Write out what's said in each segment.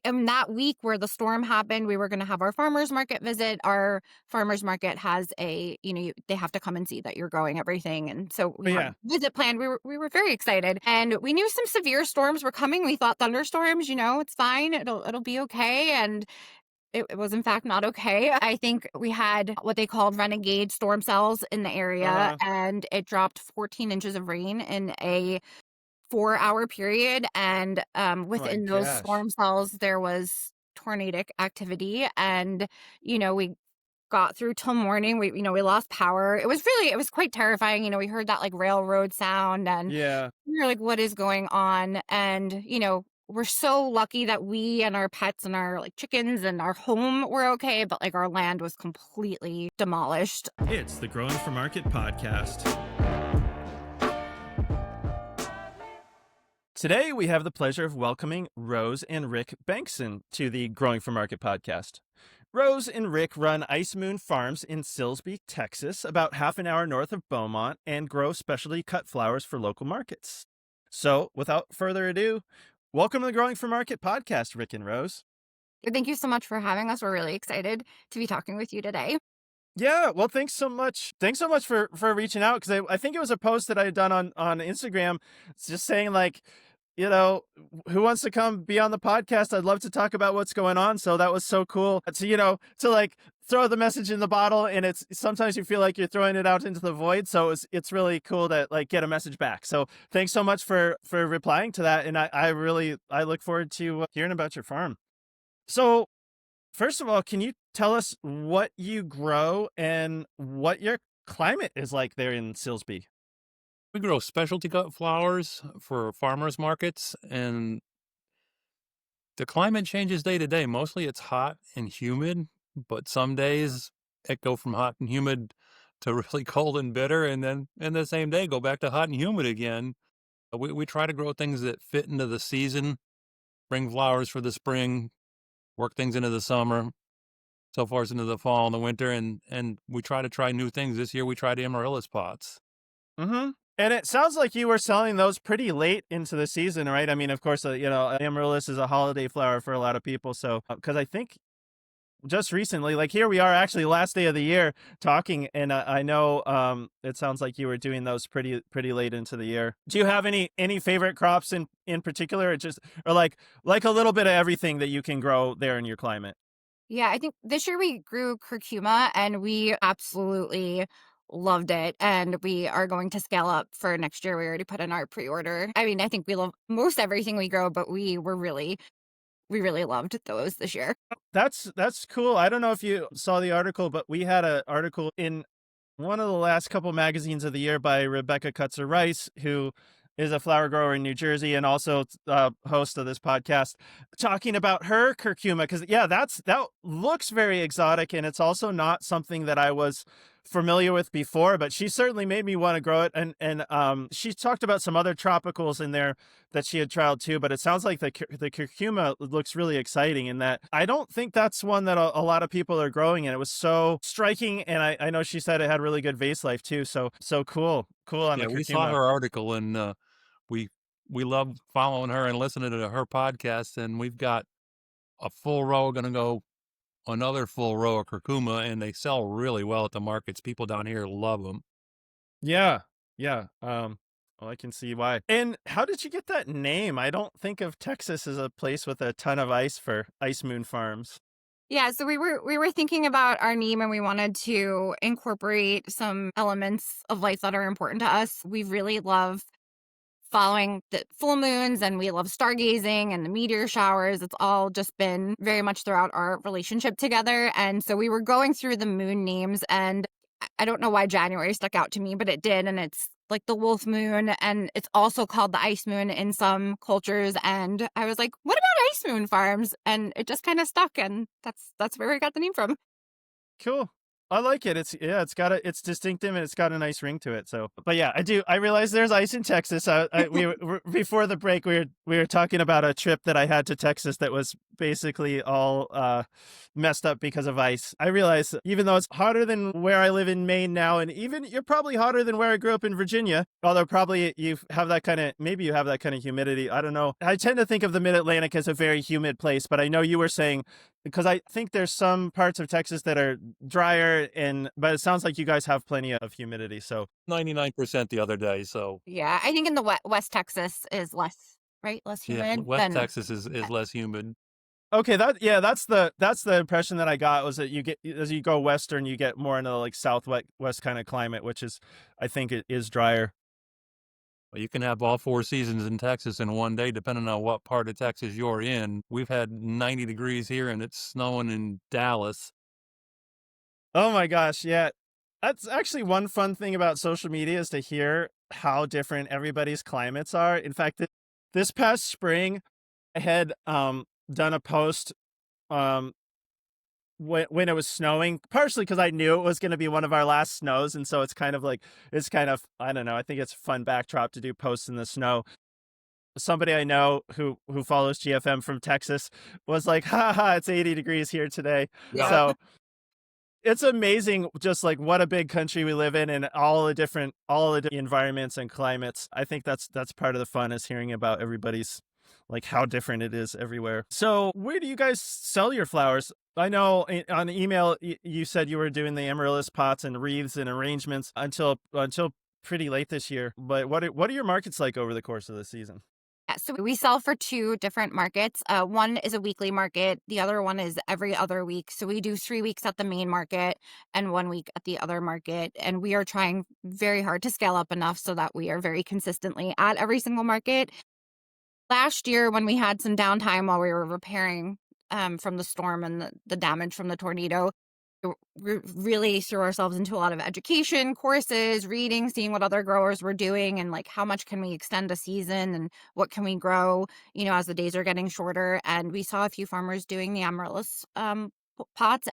that week where the storm happened, we were going to have our farmers market visit. Our farmers market has they have to come and see that you're growing everything. And so we Oh, had yeah. a visit planned. We were very excited, and we knew some severe storms were coming. We thought thunderstorms, it's fine. It'll be okay. And it was in fact not okay. I think we had what they called renegade storm cells in the area, Uh-huh. and it dropped 14 inches of rain in a 4-hour period. And Oh my within those gosh. storm cells, there was tornadic activity. And, we got through till morning. We lost power. It was quite terrifying. We heard that like railroad sound, and Yeah. we were like, what is going on? And, we're so lucky that we and our pets and our like chickens and our home were okay, but like our land was completely demolished. It's the Growing for Market podcast. Today, we have the pleasure of welcoming Rose and Rick Bengtson to the Growing for Market podcast. Rose and Rick run Ice Moon Farms in Silsbee, Texas, about half an hour north of Beaumont, and grow specialty cut flowers for local markets. So, without further ado, welcome to the Growing for Market podcast, Rick and Rose. Thank you so much for having us. We're really excited to be talking with you today. Yeah, well, thanks so much. Thanks so much for reaching out, because I think it was a post that I had done on Instagram. It's just saying like, who wants to come be on the podcast? I'd love to talk about what's going on. So that was so cool to like throw the message in the bottle, and it's sometimes you feel like you're throwing it out into the void. So it's really cool to like get a message back. So thanks so much for replying to that. And I look forward to hearing about your farm. So first of all, can you tell us what you grow and what your climate is like there in Silsbee? We grow specialty cut flowers for farmers markets, and the climate changes day to day. Mostly it's hot and humid, but some days it go from hot and humid to really cold and bitter, and then in the same day go back to hot and humid again. We try to grow things that fit into the season, bring flowers for the spring, work things into the summer, so far as into the fall and the winter, and we try new things. This year we tried amaryllis pots. Mm-hmm. And it sounds like you were selling those pretty late into the season, right? I mean, of course, amaryllis is a holiday flower for a lot of people. So, because I think just recently, like here we are actually last day of the year talking, and I know it sounds like you were doing those pretty late into the year. Do you have any favorite crops in particular, or like a little bit of everything that you can grow there in your climate? Yeah, I think this year we grew curcuma, and we absolutely loved it. And we are going to scale up for next year. We already put in our pre-order. I mean, I think we love most everything we grow, but we really loved those this year. That's cool. I don't know if you saw the article, but we had an article in one of the last couple magazines of the year by Rebecca Kutzer Rice, who is a flower grower in New Jersey and also host of this podcast, talking about her curcuma. Because that looks very exotic, and it's also not something that I was familiar with before. But she certainly made me want to grow it, and she talked about some other tropicals in there that she had trialed too. But it sounds like the curcuma looks really exciting, in that I don't think that's one that a lot of people are growing, and it was so striking. And I know she said it had really good vase life too. So cool on Yeah, the we saw curcuma. her article, and we we love following her and listening to her podcast, and we've got a full row, gonna go another full row of curcuma, and they sell really well at the markets. People down here love them. Yeah. Yeah. Well, I can see why. And how did you get that name? I don't think of Texas as a place with a ton of ice for Ice Moon Farms. Yeah, so we were thinking about our name, and we wanted to incorporate some elements of life that are important to us. We really love following the full moons, and we love stargazing and the meteor showers. It's all just been very much throughout our relationship together. And so we were going through the moon names, and I don't know why January stuck out to me, but it did. And it's like the wolf moon, and it's also called the ice moon in some cultures. And I was like, what about Ice Moon Farms? And it just kind of stuck, and that's where we got the name from. Cool. I like it. It's distinctive and it's got a nice ring to it. So, but yeah, I realize there's ice in Texas. Before the break, we were talking about a trip that I had to Texas that was basically all messed up because of ice. I realize even though it's hotter than where I live in Maine now, and even you're probably hotter than where I grew up in Virginia, although probably maybe you have that kind of humidity. I don't know. I tend to think of the Mid Atlantic as a very humid place, but I know you were saying because I think there's some parts of Texas that are drier but it sounds like you guys have plenty of humidity. So 99% the other day. So Yeah, I think in the West Texas is less, right? Less yeah, humid West than Texas is less humid. okay, that's the impression that I got was that you get as you go western, you get more into the like southwest west kind of climate, which is I think it is drier. Well, you can have all 4 seasons in Texas in one day, depending on what part of Texas you're in. We've had 90 degrees here, and it's snowing in Dallas. Oh my gosh, yeah. That's actually one fun thing about social media is to hear how different everybody's climates are. In fact, this past spring, I had done a post um when it was snowing, partially because I knew it was going to be one of our last snows, and so it's kind of I don't know. I think it's a fun backdrop to do posts in the snow. Somebody I know who follows GFM from Texas was like, "Ha ha, it's 80 degrees here today." Yeah. So it's amazing just like what a big country we live in and all the different environments and climates. I think that's part of the fun is hearing about everybody's like how different it is everywhere. So where do you guys sell your flowers? I know on email you said you were doing the amaryllis pots and wreaths and arrangements until pretty late this year. But what are your markets like over the course of the season? Yeah, so we sell for two different markets. One is a weekly market. The other one is every other week. So we do 3 weeks at the main market and 1 week at the other market. And we are trying very hard to scale up enough so that we are very consistently at every single market. Last year, when we had some downtime while we were repairing from the storm and the damage from the tornado, we really threw ourselves into a lot of education courses, reading, seeing what other growers were doing, and like how much can we extend a season and what can we grow, as the days are getting shorter. And we saw a few farmers doing the amaryllis pots.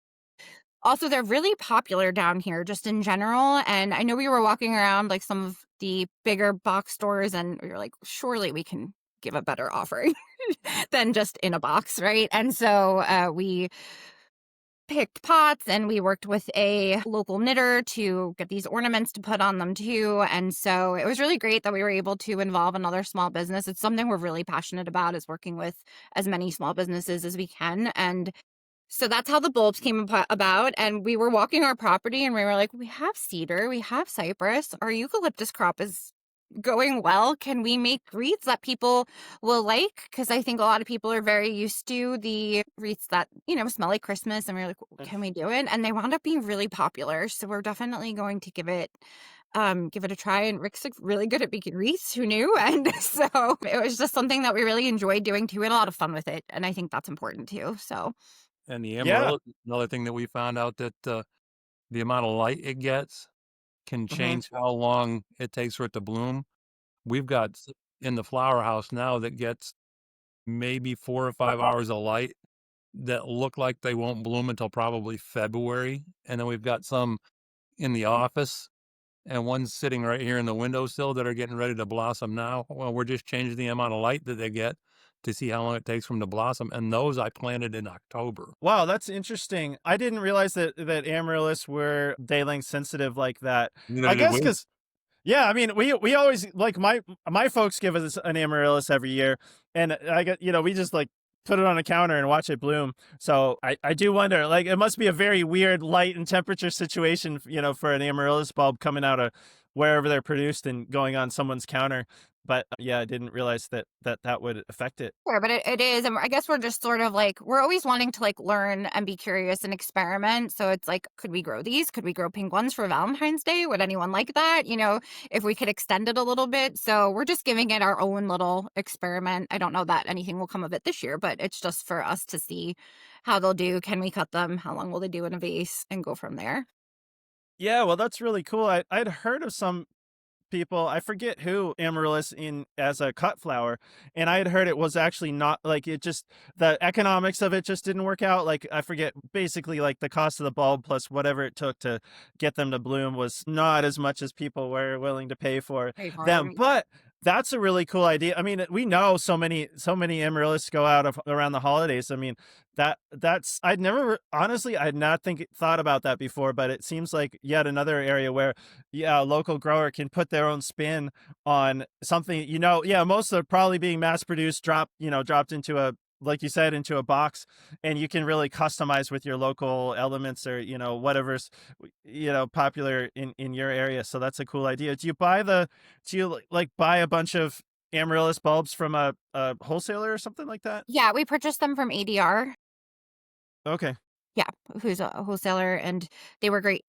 Also, they're really popular down here just in general. And I know we were walking around like some of the bigger box stores and we were like, surely we can give a better offering than just in a box, right? And so we picked pots and we worked with a local knitter to get these ornaments to put on them too. And so it was really great that we were able to involve another small business. It's something we're really passionate about is working with as many small businesses as we can. And so that's how the bulbs came about. And we were walking our property and we were like, we have cedar, we have cypress, our eucalyptus crop is going well. Can we make wreaths that people will like? Because I think a lot of people are very used to the wreaths that, smell like Christmas. And we are like, can we do it? And they wound up being really popular. So we're definitely going to give it a try. And Rick's like really good at making wreaths. Who knew? And so it was just something that we really enjoyed doing too. We had a lot of fun with it. And I think that's important too. So And the Yeah. amaryllis, another thing that we found out that the amount of light it gets can Hmm. change how long it takes for it to bloom. We've got in the flower house now that gets maybe 4 or 5 hours of light that look like they won't bloom until probably February. And then we've got some in the office and one's sitting right here in the windowsill that are getting ready to blossom now. Well, we're just changing the amount of light that they get to see how long it takes for them to blossom. And those I planted in October. Wow, that's interesting. I didn't realize that amaryllis were day length sensitive like that. I Neither did guess we. because yeah, I mean, we always like my folks give us an amaryllis every year, and I get we just like put it on a counter and watch it bloom. So I do wonder, like, it must be a very weird light and temperature situation, for an amaryllis bulb coming out of wherever they're produced and going on someone's counter. But yeah, I didn't realize that would affect it. sure, but it is. And I guess we're just sort of like, we're always wanting to like learn and be curious and experiment. So it's like, could we grow these? Could we grow pink ones for Valentine's Day? Would anyone like that? If we could extend it a little bit. So we're just giving it our own little experiment. I don't know that anything will come of it this year, but it's just for us to see how they'll do. Can we cut them? How long will they do in a vase and go from there? Yeah, well, that's really cool. I'd heard of some people, I forget who, amaryllis in as a cut flower, and I had heard it was actually not like it just the economics of it just didn't work out. Like I forget, basically like the cost of the bulb plus whatever it took to get them to bloom was not as much as people were willing to pay for Pay for them. 'em. But that's a really cool idea. I mean, we know so many amaryllis go out of around the holidays. I mean, that's I'd never honestly I'd not think thought about that before, but it seems like yet another area where yeah, a local grower can put their own spin on something, yeah, most of them probably being mass produced, dropped into a, like you said, into a box, and you can really customize with your local elements or, whatever's, popular in your area. So that's a cool idea. Do you like buy a bunch of amaryllis bulbs from a wholesaler or something like that? Yeah, we purchased them from ADR. Okay. Yeah, who's a wholesaler, and they were great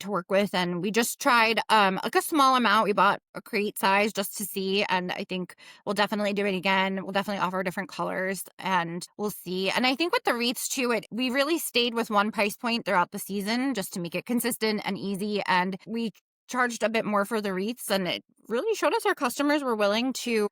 to work with, and we just tried, like, a small amount. We bought a crate size just to see, and I think we'll definitely do it again. We'll definitely offer different colors, and we'll see. And I think with the wreaths too, we really stayed with one price point throughout the season just to make it consistent and easy, and we charged a bit more for the wreaths, and it really showed us our customers were willing to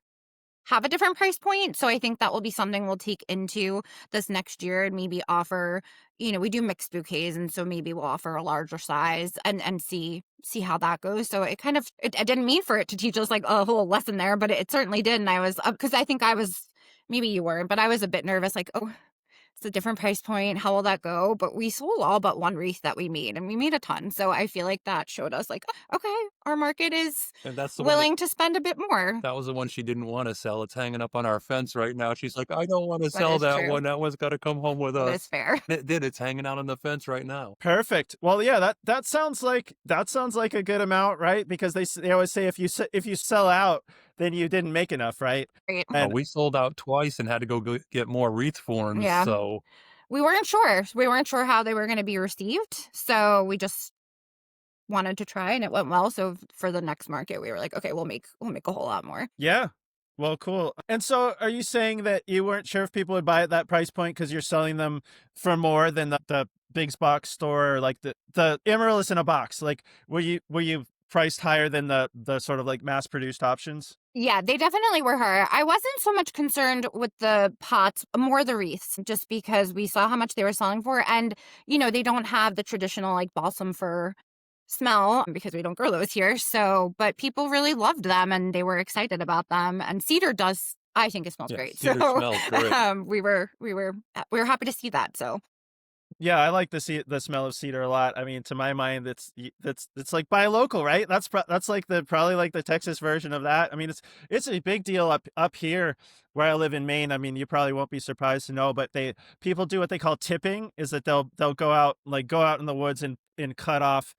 have a different price point. So I think that will be something we'll take into this next year and maybe offer, we do mixed bouquets, and so maybe we'll offer a larger size and see how that goes. So it kind of I didn't mean for it to teach us like a whole lesson there, but it certainly did. And I was because I think I was, maybe you weren't, but I was a bit nervous, like, oh, it's a different price point. How will that go? But we sold all but one wreath that we made, and we made a ton. So I feel like that showed us like, "Oh, okay, our market is And that's the one willing to spend a bit more." that was the one she didn't wanna sell. It's hanging up on our fence right now. She's like, "I don't wanna That sell is that true. one. That one's gotta come home with That is us." fair. It did. It's hanging out on the fence right now. Perfect. Well, yeah, that sounds like a good amount, right? Because they always say if you sell out, then you didn't make enough, right? Right. Oh, And we sold out twice and had to go get more wreath forms, Yeah. so We weren't sure. We weren't sure how they were gonna be received, so we just wanted to try, and it went well. So for the next market, we were like, "Okay, we'll make a whole lot more." yeah, well, cool. And so, are you saying that you weren't sure if people would buy at that price point because you're selling them for more than the big box store, or like the amaryllis in a box? Like, were you priced higher than the sort of like mass produced options? Yeah, they definitely were her. I wasn't so much concerned with the pots, more the wreaths, just because we saw how much they were selling for. And, they don't have the traditional like balsam fir smell because we don't grow those here. So, but people really loved them and they were excited about them. And cedar does, I think it smells yeah, great. So, cedar smells great. we were happy to see that. So, Yeah, I like the smell of cedar a lot. I mean, to my mind, it's like buy local, right? That's like probably like the Texas version of that. I mean, it's a big deal up here where I live in Maine. I mean, you probably won't be surprised to know, but people do what they call tipping, is that they'll go out in the woods and cut off.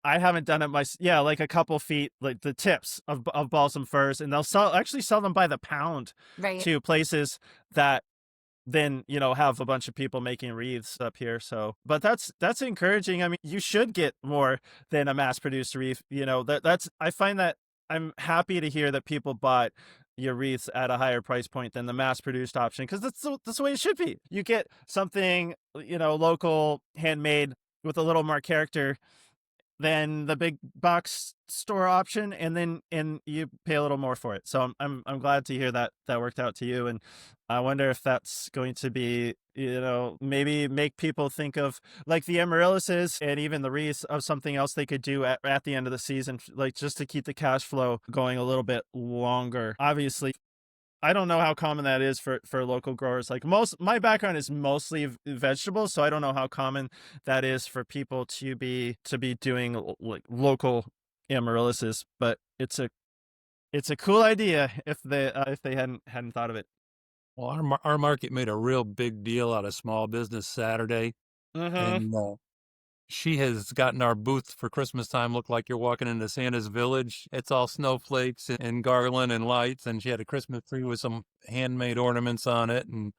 I haven't done it yeah, like a couple feet, like the tips of balsam firs, and they'll actually sell them by the pound right. to places that then have a bunch of people making wreaths up here. So but that's encouraging. I mean, you should get more than a mass produced wreath. That's I find that I'm happy to hear that people bought your wreaths at a higher price point than the mass produced option, because that's the way it should be. You get something local, handmade, with a little more character than the big box store option, and you pay a little more for it. So I'm glad to hear that worked out to you. And I wonder if that's going to be, maybe make people think of like the amaryllises and even the wreaths of something else they could do at the end of the season, like just to keep the cash flow going a little bit longer. Obviously, I don't know how common that is for local growers. Like, my background is mostly vegetables, so I don't know how common that is for people to be doing like local amaryllises. But it's a cool idea if they hadn't thought of it. Well, our market made a real big deal out of Small Business Saturday, Mm-hmm. and, she has gotten our booth for Christmas time look like you're walking into Santa's village. It's all snowflakes and garland and lights, and she had a Christmas tree with some handmade ornaments on it, and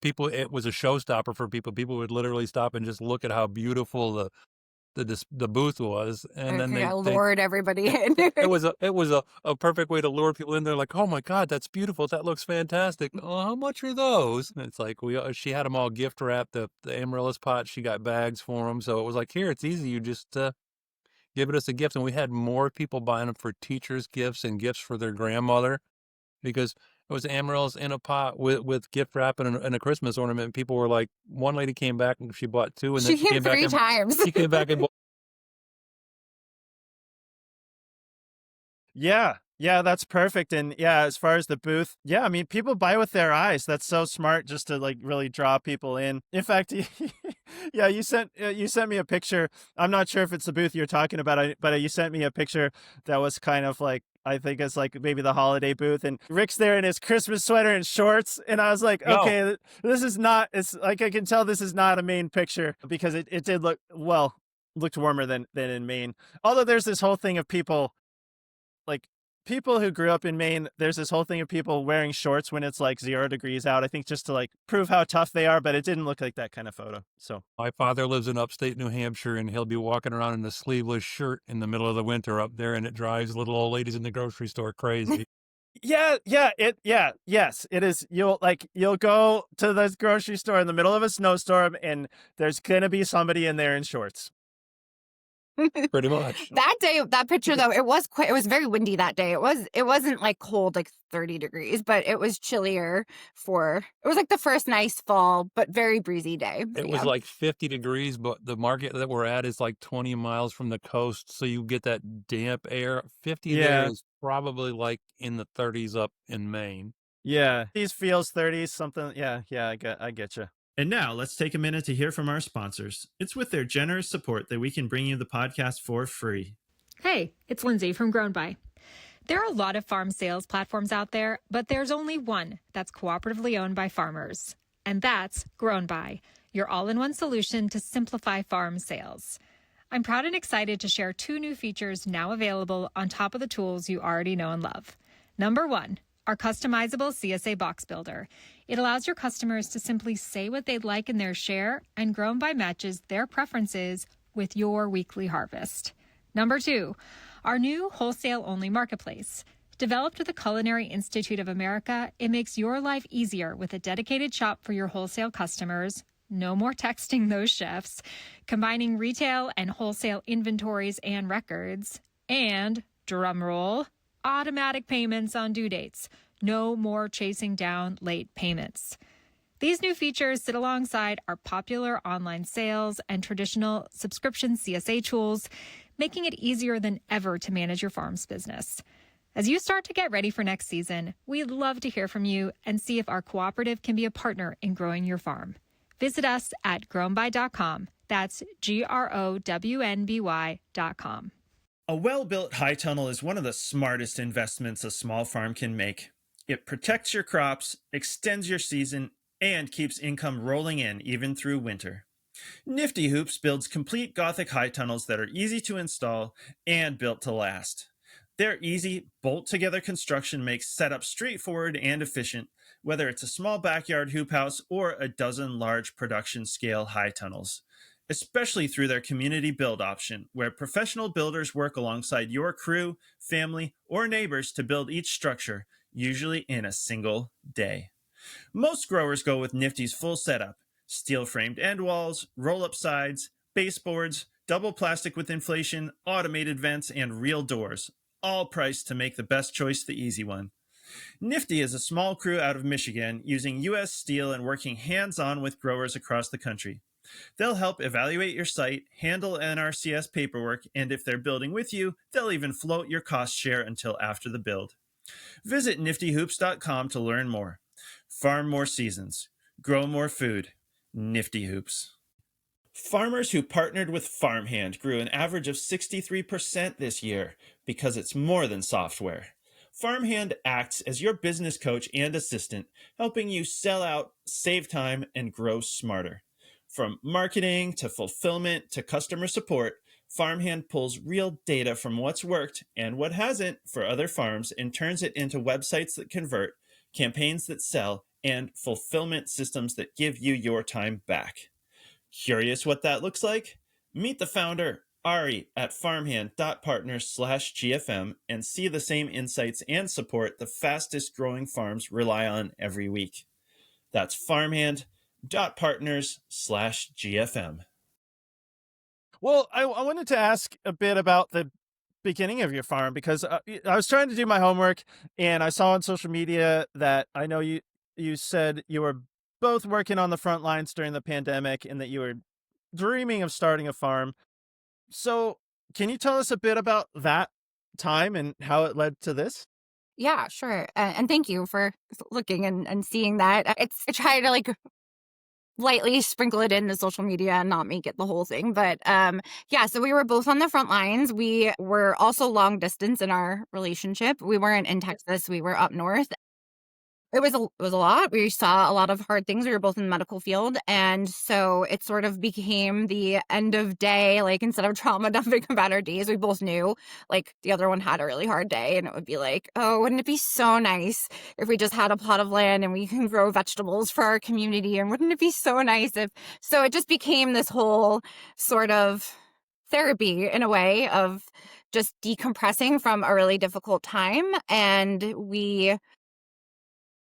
it was a showstopper for people. People would literally stop and just look at how beautiful the booth was, and then Okay, I they lured everybody it in. it was a perfect way to lure people in there, like, "Oh my god, that's beautiful, that looks fantastic. Oh, how much are those?" And it's like, she had them all gift wrapped, the amaryllis pots, she got bags for them, so it was like, "Here, it's easy, you just give it as a gift. And we had more people buying them for teachers' gifts and gifts for their grandmother because it was amaryllis in a pot with gift wrap and a Christmas ornament. People were like, one lady came back and she bought two, and then She she came came back 3 and times. she came back and bought. Yeah. Yeah, that's perfect. And yeah, as far as the booth, yeah, I mean, people buy with their eyes. That's so smart, just to like really draw people in. In fact, yeah, you sent me a picture. I'm not sure if it's the booth you're talking about, but you sent me a picture that was kind of like, I think it's like maybe the holiday booth, and Rick's there in his Christmas sweater and shorts, and I was like, No, okay, this is not. It's like I can tell this is not a Maine picture because it did look well, looked warmer than in Maine. Although there's this whole thing of people like people who grew up in Maine, there's this whole thing of people wearing shorts when it's like 0 degrees out, I think just to like prove how tough they are, but it didn't look like that kind of photo. So, my father lives in upstate New Hampshire, and he'll be walking around in a sleeveless shirt in the middle of the winter up there, and it drives little old ladies in the grocery store crazy. yes, it is. You'll go to the grocery store in the middle of a snowstorm and there's going to be somebody in there in shorts. Pretty much. That day, that picture though, it was very windy that day. It wasn't like cold, like 30 degrees, but it was chillier it was like the first nice fall, but very breezy day. It Yeah. was like 50 degrees, but the market that we're at is like 20 miles from the coast, so you get that damp air. 50 there Yeah. is probably like in the 30s up in Maine. Yeah. These feels 30s something. Yeah, I get you. And now let's take a minute to hear from our sponsors. It's with their generous support that we can bring you the podcast for free. Hey, it's Lindsay from Grown By. There are a lot of farm sales platforms out there, but there's only one that's cooperatively owned by farmers. And that's Grown By, your all-in-one solution to simplify farm sales. I'm proud and excited to share 2 new features now available on top of the tools you already know and love. Number 1, our customizable CSA box builder. It allows your customers to simply say what they'd like in their share, and Grown By matches their preferences with your weekly harvest. Number 2, our new wholesale-only marketplace. Developed with the Culinary Institute of America, it makes your life easier with a dedicated shop for your wholesale customers. No more texting those chefs. Combining retail and wholesale inventories and records. And, drumroll, automatic payments on due dates. No more chasing down late payments. These new features sit alongside our popular online sales and traditional subscription CSA tools, making it easier than ever to manage your farm's business. As you start to get ready for next season, we'd love to hear from you and see if our cooperative can be a partner in growing your farm. Visit us at grownby.com. That's GROWNBY.com. A well-built high tunnel is one of the smartest investments a small farm can make. It protects your crops, extends your season, and keeps income rolling in even through winter. Nifty Hoops builds complete Gothic high tunnels that are easy to install and built to last. Their easy, bolt-together construction makes setup straightforward and efficient, whether it's a small backyard hoop house or a dozen large production-scale high tunnels. Especially through their community build option, where professional builders work alongside your crew, family, or neighbors to build each structure, usually in a single day. Most growers go with Nifty's full setup: steel-framed end walls, roll-up sides, baseboards, double plastic with inflation, automated vents, and real doors, all priced to make the best choice the easy one. Nifty is a small crew out of Michigan using U.S. steel and working hands-on with growers across the country. They'll help evaluate your site, handle NRCS paperwork, and if they're building with you, they'll even float your cost share until after the build. Visit niftyhoops.com to learn more. Farm more seasons. Grow more food. Nifty Hoops. Farmers who partnered with Farmhand grew an average of 63% this year because it's more than software. Farmhand acts as your business coach and assistant, helping you sell out, save time, and grow smarter. From marketing to fulfillment to customer support, Farmhand pulls real data from what's worked and what hasn't for other farms and turns it into websites that convert, campaigns that sell, and fulfillment systems that give you your time back. Curious what that looks like? Meet the founder, Ari, at farmhand.partners/GFM and see the same insights and support the fastest growing farms rely on every week. That's farmhand.partners/GFM. Well, I wanted to ask a bit about the beginning of your farm because I was trying to do my homework and I saw on social media that I know you said you were both working on the front lines during the pandemic and that you were dreaming of starting a farm. So, can you tell us a bit about that time and how it led to this? Yeah, sure. And thank you for looking and seeing that. I try to like lightly sprinkle it in the social media and not make it the whole thing. But yeah, so we were both on the front lines. We were also long distance in our relationship. We weren't in Texas, we were up north. It was a lot. We saw a lot of hard things. We were both in the medical field, and so it sort of became the end of day, like, instead of trauma dumping about our days, we both knew, like, the other one had a really hard day, and it would be like, "Oh, wouldn't it be so nice if we just had a plot of land and we can grow vegetables for our community, and wouldn't it be so nice if" So it just became this whole sort of therapy in a way of just decompressing from a really difficult time, and we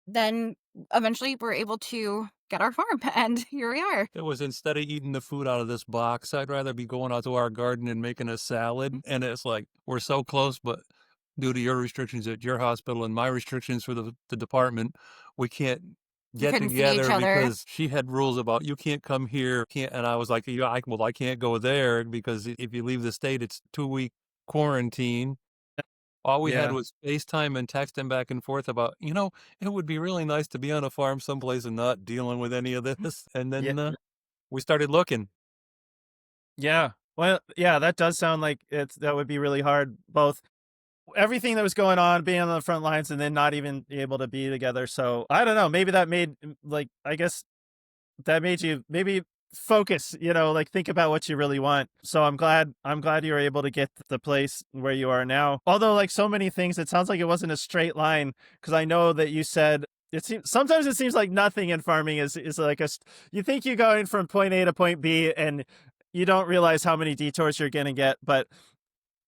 then eventually we're able to get our farm and here we are. It was instead of eating the food out of this box, I'd rather be going out to our garden and making a salad. And it's like, we're so close, but due to your restrictions at your hospital and my restrictions for the department, we can't We get couldn't see each together other. because she had rules about you can't come here, can't. And I was like, yeah, well, I can't go there because if you leave the state, it's 2 week quarantine. All we had Yeah. was FaceTime and texting back and forth about, it would be really nice to be on a farm someplace and not dealing with any of this. And Yeah. then we started looking. Yeah. Well, yeah, that does sound like that would be really hard. Both everything that was going on, being on the front lines, and then not even be able to be together. So I don't know. Maybe that made like I guess that made you maybe focus. Like think about what you really want. So I'm glad you were able to get the place where you are now. Although like so many things, it sounds like it wasn't a straight line because I know that you said. Sometimes it seems like nothing in farming is like you think you're going from point A to point B and you don't realize how many detours you're going to get. But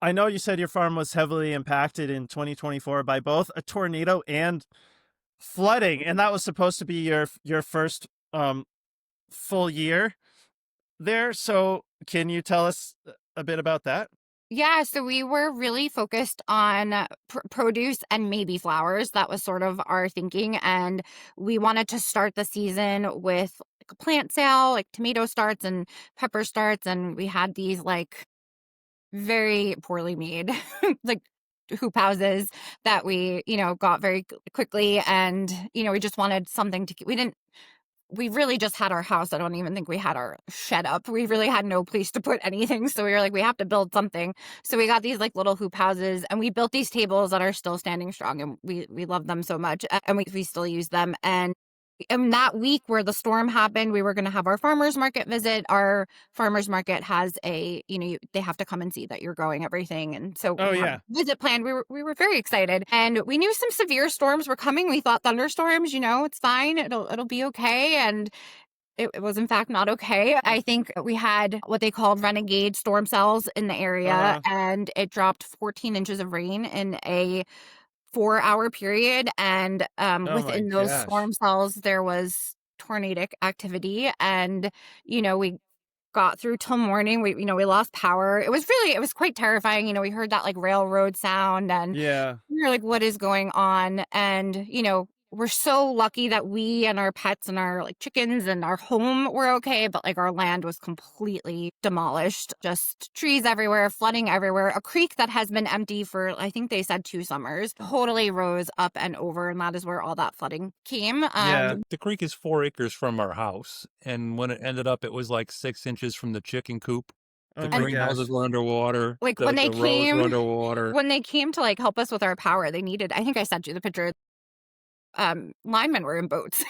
I know you said your farm was heavily impacted in 2024 by both a tornado and flooding, and that was supposed to be your first full year there. So, can you tell us a bit about that? Yeah, so we were really focused on produce and maybe flowers. That was sort of our thinking. And we wanted to start the season with like a plant sale, like tomato starts and pepper starts. And we had these like very poorly made, like hoop houses that we, got very quickly. And, we just wanted something we really just had our house. I don't even think we had our shed up. We really had no place to put anything. So we were like, we have to build something. So we got these like little hoop houses and we built these tables that are still standing strong. And we love them so much. And we still use them. And that week where the storm happened, we were going to have our farmers market visit. Our farmers market has they have to come and see that you're growing everything. And so Oh we had a yeah. visit planned. We were very excited and we knew some severe storms were coming. We thought thunderstorms, it's fine. It'll be okay. And it was in fact not okay. I think we had what they called renegade storm cells in the area Uh-huh. and it dropped 14 inches of rain in a 4-hour period, and, Oh my within those gosh. storm cells, there was tornadic activity, and, we got through till morning. We lost power. It was quite terrifying. We heard that, like, railroad sound, and Yeah. we were like, "What is going on?" And, we're so lucky that we and our pets and our, like, chickens and our home were okay, but, like, our land was completely demolished. Just trees everywhere, flooding everywhere. A creek that has been empty for, I think they said 2 summers, totally rose up and over, and that is where all that flooding came. Yeah. The creek is 4 acres from our house. And when it ended up, it was like 6 inches from the chicken coop. The Oh my And, greenhouses gosh. were underwater. like, The rows were underwater. when they came to, like, help us with our power, they needed I think I sent you the picture. Linemen were in boats.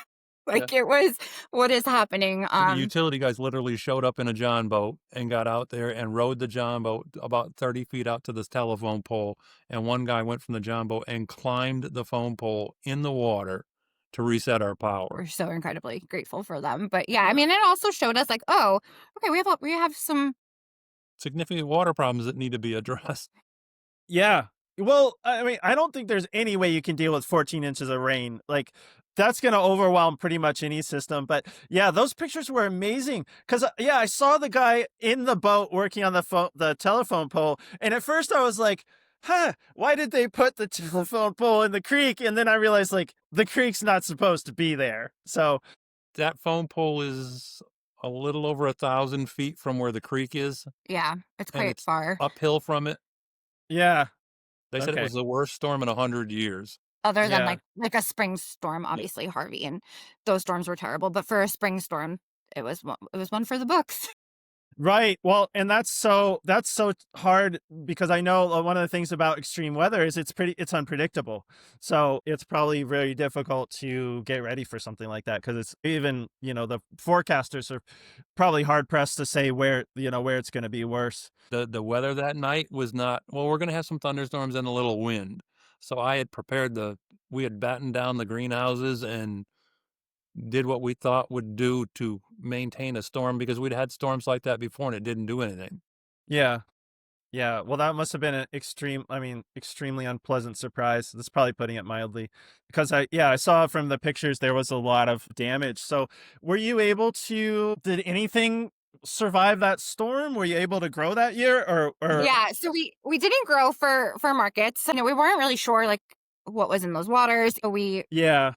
Yeah. Like, it was, "What is happening?" The utility guys literally showed up in a john boat and got out there and rowed the john boat about 30 feet out to this telephone pole. And one guy went from the john boat and climbed the phone pole in the water to reset our We're power. so incredibly grateful for them. But yeah, I mean, it also showed us like, oh, okay, we have some Significant water problems that need to be addressed. Yeah. Well, I mean, I don't think there's any way you can deal with 14 inches of rain. Like, that's going to overwhelm pretty much any system. But yeah, those pictures were amazing. Because, yeah, I saw the guy in the boat working on the telephone pole. And at first I was like, huh, why did they put the telephone pole in the creek? And then I realized, like, the creek's not supposed to be there. So, That phone pole is a little over 1,000 feet from where the creek is, Yeah, it's and quite it's far. uphill from it. yeah. They said it Okay. was the worst storm in 100 years. Other than Yeah. like a spring storm, Yeah. obviously Harvey and those storms were terrible, but for a spring storm, it was one for the books. Right. Well, and that's so hard because I know one of the things about extreme weather is it's unpredictable. So it's probably very difficult to get ready for something like that because it's even, the forecasters are probably hard pressed to say where it's going to be worse. The weather that night was not, well, we're gonna have some thunderstorms and a little wind. So I had prepared we had battened down the greenhouses and did what we thought would do to maintain a storm because we'd had storms like that before and it didn't do anything. Yeah. Yeah, well, that must have been extremely unpleasant surprise. That's probably putting it mildly. Because I saw from the pictures there was a lot of damage. So, did anything survive that storm? Were you able to grow that year or Yeah, so we didn't grow for markets. We weren't really sure like what was in those waters. We yeah.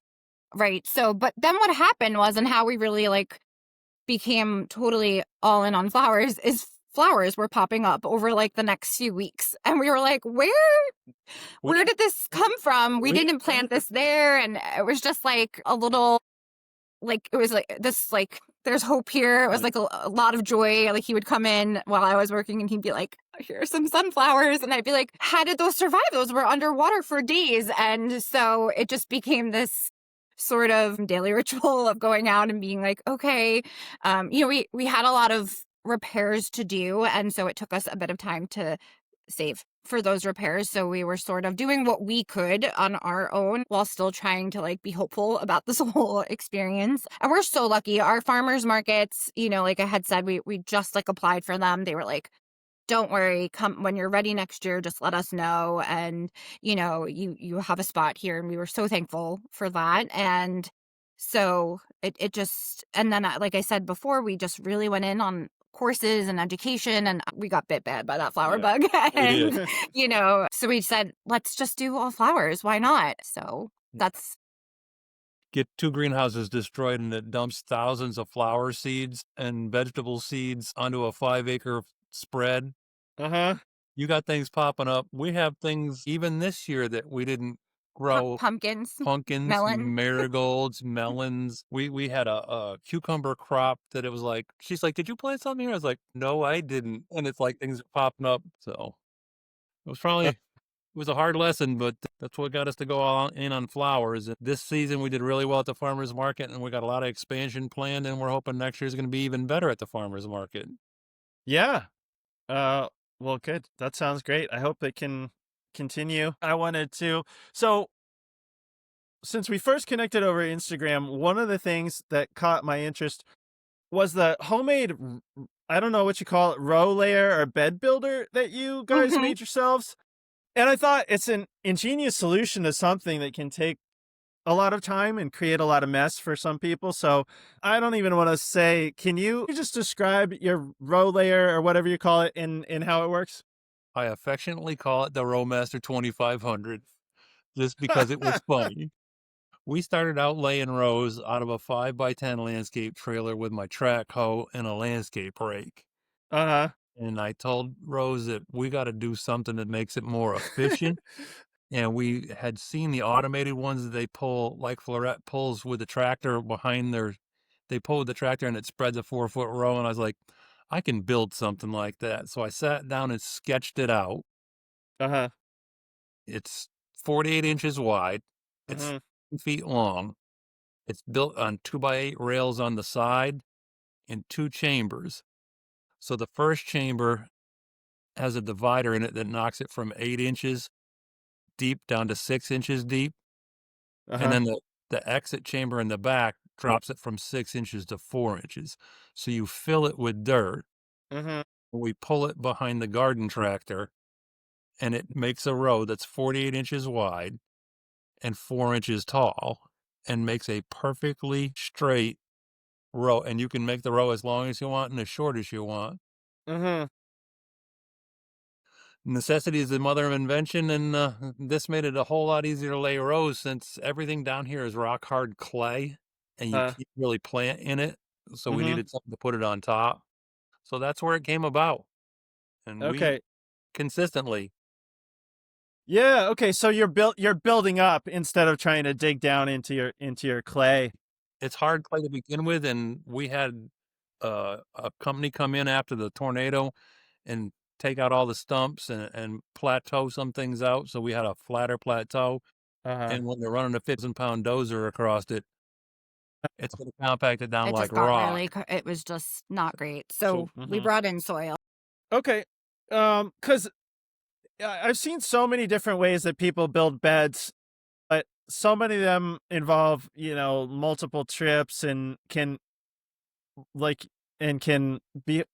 right. So, but then what happened was, and how we really like became totally all in on flowers is flowers were popping up over like the next few weeks, and we were like, We where did this come from? We we didn't plant this there, and it was just like a little like it was like this like there's hope here. It was like a lot of joy. Like he would come in while I was working and he'd be like, here's some sunflowers. And I'd be like, how did those survive? Those were underwater for days. And so it just became this sort of daily ritual of going out and being like, okay, we had a lot of repairs to do. And so it took us a bit of time to save for those repairs. So we were sort of doing what we could on our own while still trying to like be hopeful about this whole experience. And we're so lucky. Our farmers markets, like I had said, we just like applied for them. They were like, don't worry, come when you're ready next year, just let us know. And, you have a spot here. And we were so thankful for that. And so it just, and then like I said before, we just really went in on courses and education, and we got bit bad by that flower Yeah. bug. we did. And, so we said, let's just do all flowers. Why not? So that's, Get 2 greenhouses destroyed and it dumps thousands of flower seeds and vegetable seeds onto a 5-acre spread. Uh-huh. You got things popping up. We have things even this year that we didn't grow. pumpkins, Pumpkins, melon. marigolds, melons. We had a cucumber crop that it was like, she's like, "Did you plant something here?" I was like, "No, I didn't." And it's like things are popping up. So it was probably, it was a hard lesson, but that's what got us to go all in on flowers. And this season we did really well at the farmers market and we got a lot of expansion planned and we're hoping next year's going to be even better at the farmers market. Yeah. Uh well, good. That sounds great. I hope it can continue. I wanted to so since we first connected over Instagram, one of the things that caught my interest was the homemade, I don't know what you call it, row layer or bed builder that you guys Mhm. made yourselves. And I thought it's an ingenious solution to something that can take a lot of time and create a lot of mess for some people. So I don't even want to say, can you just describe your row layer or whatever you call it in how it works? I affectionately call it the Rowmaster 2500 just because it was funny. We started out laying rows out of a 5x10 landscape trailer with my track hoe and a landscape rake. Uh-huh. And I told Rose that we got to do something that makes it more efficient. And we had seen the automated ones that they pull, like Florette pulls with the tractor behind they pull with the tractor and it spreads a 4-foot row. And I was like, I can build something like that. So I sat down and sketched it out. Uh-huh. It's 48 inches wide. It's Uh-huh. feet long. It's built on 2x8 rails on the side in 2 chambers. So the first chamber has a divider in it that knocks it from 8 inches deep down to 6 inches deep. And Uh-huh. then the exit chamber in the back drops it from 6 inches to 4 inches. So you fill it with dirt. Uh-huh. We pull it behind the garden tractor and it makes a row that's 48 inches wide and 4 inches tall and makes a perfectly straight row. And you can make the row as long as you want and as short as you want. Mm-hmm. Necessity is the mother of invention, and this made it a whole lot easier to lay rows since everything down here is rock hard clay and you can't really plant in it. So we Mm-hmm. needed something to put it on top. So that's where it came about. And we Okay. consistently, Yeah. Okay. So you're building up instead of trying to dig down into your clay. it's hard clay to begin with. And we had a company come in after the tornado and take out all the stumps and plateau some things out. So we had a flatter plateau. Uh-huh. And when they're running a 50,000-pound dozer across it, it's gonna compact it down It like just got rock. really, it was just not great. So we Mhm. brought in soil. Okay. Because I've seen so many different ways that people build beds, but so many of them involve, multiple trips and like can be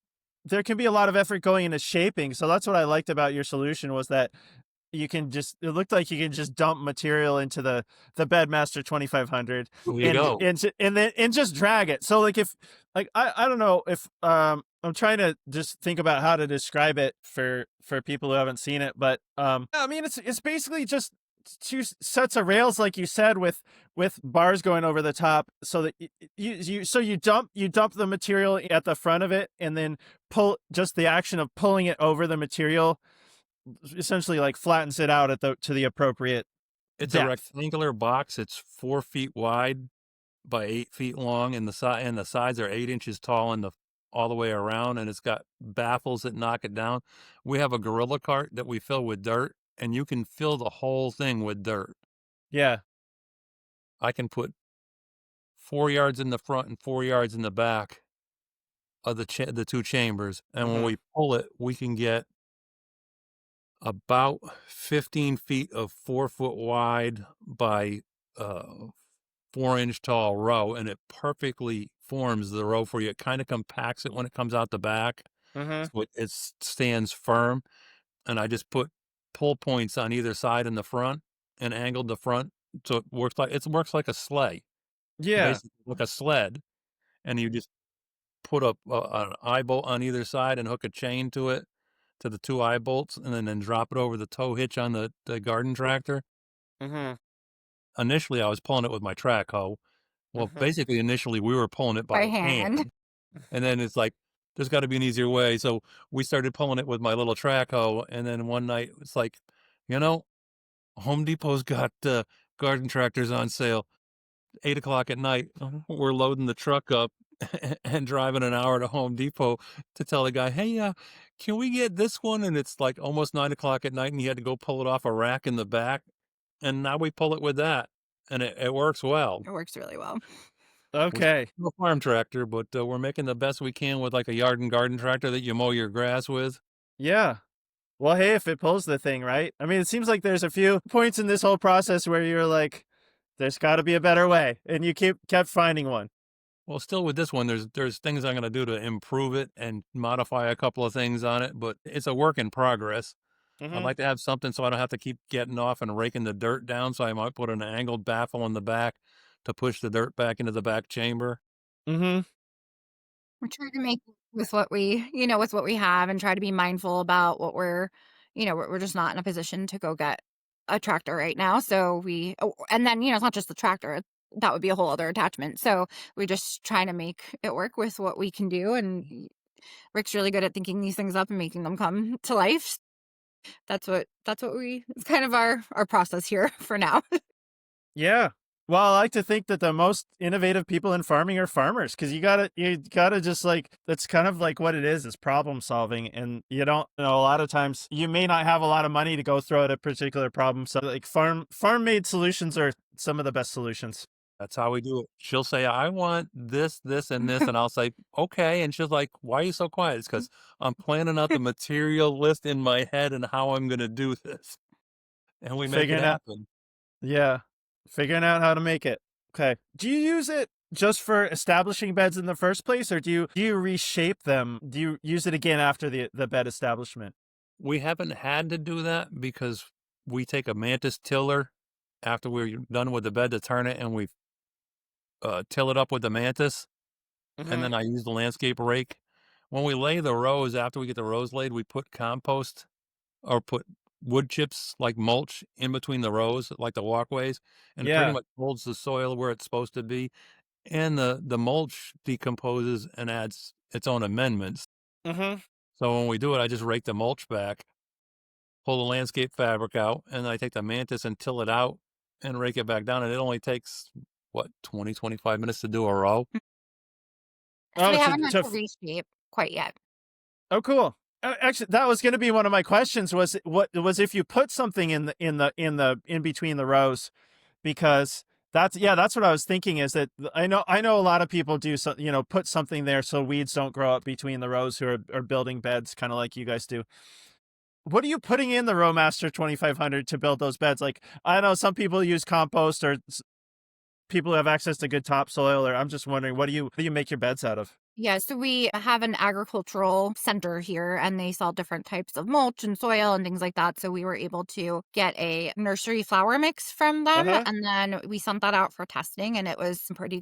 there can be a lot of effort going into shaping. So that's what I liked about your solution was that it looked like you can just dump material into the Bedmaster 2500 There you go. and just drag it. So like if like I don't know if I'm trying to just think about how to describe it for people who haven't seen it, but I mean it's basically just two sets of rails like you said with bars going over the top so that you dump the material at the front of it and then pull just the action of pulling it over the material essentially like flattens it out to the appropriate It's a depth. rectangular box. It's 4 feet wide by 8 feet long, and the sides are 8 inches tall and all the way around, and it's got baffles that knock it down. We have a gorilla cart that we fill with dirt, and you can fill the whole thing with dirt. Yeah. I can put 4 yards in the front and 4 yards in the back of the 2 chambers, and when Hmm. we pull it, we can get about 15 feet of 4 foot wide by, uh, 4-inch tall row, and it perfectly forms the row for you. It kinda compacts it when it comes out the back, Hmm. so it stands firm, and I just put pull points on either side in the front and angled the front, so it works like a sleigh, Yeah. basically like a sled, and you just put an eye bolt on either side and hook a chain to it, to the 2 eye bolts, and then drop it over the tow hitch on the garden tractor. Hmm. Initially, I was pulling it with my track hoe. Well, Hmm. basically, initially, we were pulling it By by hand. hand, and then it's like, there's gotta be an easier way, so we started pulling it with my little track hoe, and then one night, it's like, "You know, Home Depot's got, garden tractors on sale." 8 o'clock at night, we're loading the truck up and driving an hour to Home Depot to tell the guy, "Hey, can we get this one?" And it's, like, almost 9 o'clock at night, and he had to go pull it off a rack in the back, and now we pull it with that, and it works well. It works really well. We still Okay. have a farm tractor, but, we're making the best we can with, like, a yard and garden tractor that you mow your grass with. Yeah. Well, hey, if it pulls the thing, right? I mean, it seems like there's a few points in this whole process where you're like, there's got to be a better way, and you kept finding one. Well, still with this one, there's things I'm gonna do to improve it and modify a couple of things on it, but it's a work in progress. I'd Hmm. like to have something so I don't have to keep getting off and raking the dirt down, so I might put an angled baffle in the back to push the dirt back into the back chamber. Hmm. We're trying to make with what with what we have and try to be mindful about what we're just not in a position to go get a tractor right now. So and then, it's not just the tractor. That would be a whole other attachment. So we just trying to make it work with what we can do. And Rick's really good at thinking these things up and making them come to life. It's kind of our process here for now. Yeah. Well, I like to think that the most innovative people in farming are farmers because you gotta just like that's kind of like what it is problem solving, and you don't a lot of times you may not have a lot of money to go throw at a particular problem. So like farm made solutions are some of the best solutions. That's how we do it. She'll say, "I want this, this, and this," and I'll say, "Okay," and she's like, "Why are you so quiet?" It's because 'cause I'm planning out the material list in my head and how I'm gonna do this, and we make it Figuring out happen. Yeah. Figuring out how to make it. Okay. Do you use it just for establishing beds in the first place, or do you reshape them? Do you use it again after the bed establishment? We haven't had to do that because we take a mantis tiller after we're done with the bed to turn it, and we till it up with the mantis, and Hmm. then I use the landscape rake. When we lay the rows, after we get the rows laid, we put compost or put wood chips like mulch in between the rows, like the walkways, and it pretty Yeah. much holds the soil where it's supposed to be. And the mulch decomposes and adds its own amendments. Hmm. So when we do it, I just rake the mulch back, pull the landscape fabric out, and I take the mantis and till it out and rake it back down. And it only takes, what, 20, 25 minutes to do a row. So Oh, we haven't had to reshape quite yet. oh, cool. Actually, that was going to be one of my questions. Was what was if you put something in between the rows, because that's what I was thinking. Is that I know a lot of people do so, put something there so weeds don't grow up between the rows who are building beds, kind of like you guys do. What are you putting in the Rowmaster 2500 to build those beds? Like, I know some people use compost, or people who have access to good topsoil, or I'm just wondering, what do you make your beds out of? Yeah, so we have an agricultural center here and they sell different types of mulch and soil and things like that. So we were able to get a nursery flower mix from them Uh-huh. and then we sent that out for testing and it was in pretty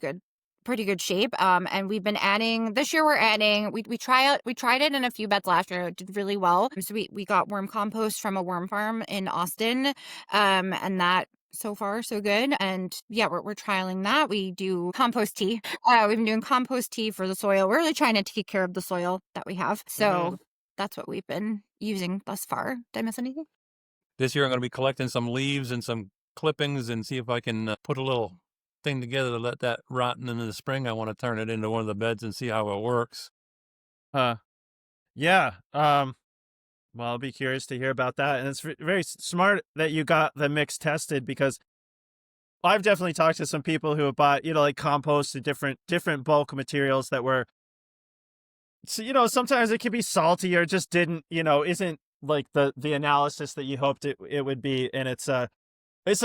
good shape. And we've been adding this year. We're adding. We tried it in a few beds last year. It did really well. So we got worm compost from a worm farm in Austin, and that so far so good. And yeah, we're trialing that. We do compost tea. We've been doing compost tea for the soil. We're really trying to take care of the soil that we have. Hmm. So that's what we've been using thus far. Did I miss anything? This year, I'm going to be collecting some leaves and some clippings and see if I can put a little thing together to let that rot. And in the spring, I want to turn it into one of the beds and see how it works. Yeah. Well, I'll be curious to hear about that. And it's very smart that you got the mix tested, because I've definitely talked to some people who have bought, like compost and different bulk materials that were, so, sometimes it could be salty or just didn't, isn't like the analysis that you hoped it would be. And it's a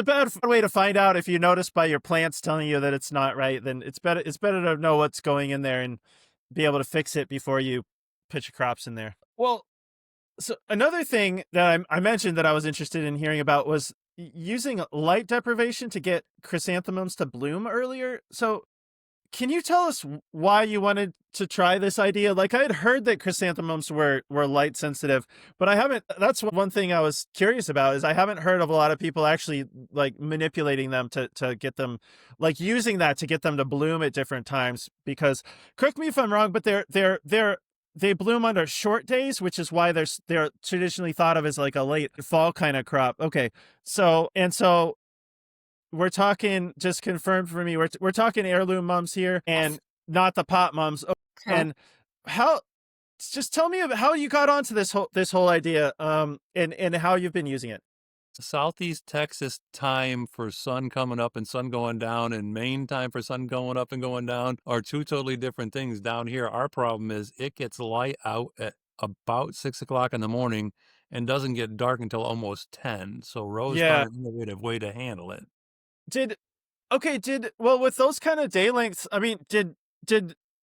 bad way to find out. If you notice by your plants telling you that it's not right, then it's better to know what's going in there and be able to fix it before you put your crops in there. Well, so another thing that I mentioned that I was interested in hearing about was using light deprivation to get chrysanthemums to bloom earlier. So can you tell us why you wanted to try this idea? Like, I had heard that chrysanthemums were light sensitive, but I haven't. That's one thing I was curious about, is I haven't heard of a lot of people actually like manipulating them to get them, like using that to get them to bloom at different times. Because, correct me if I'm wrong, but they bloom under short days, which is why they're traditionally thought of as like a late fall kind of crop. Okay, so we're talking, just confirmed for me, we're talking heirloom mums here and Yes. not the pot mums. Oh, Correct. and how? Just tell me about how you got onto this whole idea, and how you've been using it. Southeast Texas time for sun coming up and sun going down, and Maine time for sun going up and going down are two totally different things. Down here, our problem is it gets light out at about 6 o'clock in the morning and doesn't get dark until almost 10. So Rose Yeah. found an innovative way to handle it. Did well, with those kind of day lengths, I mean, did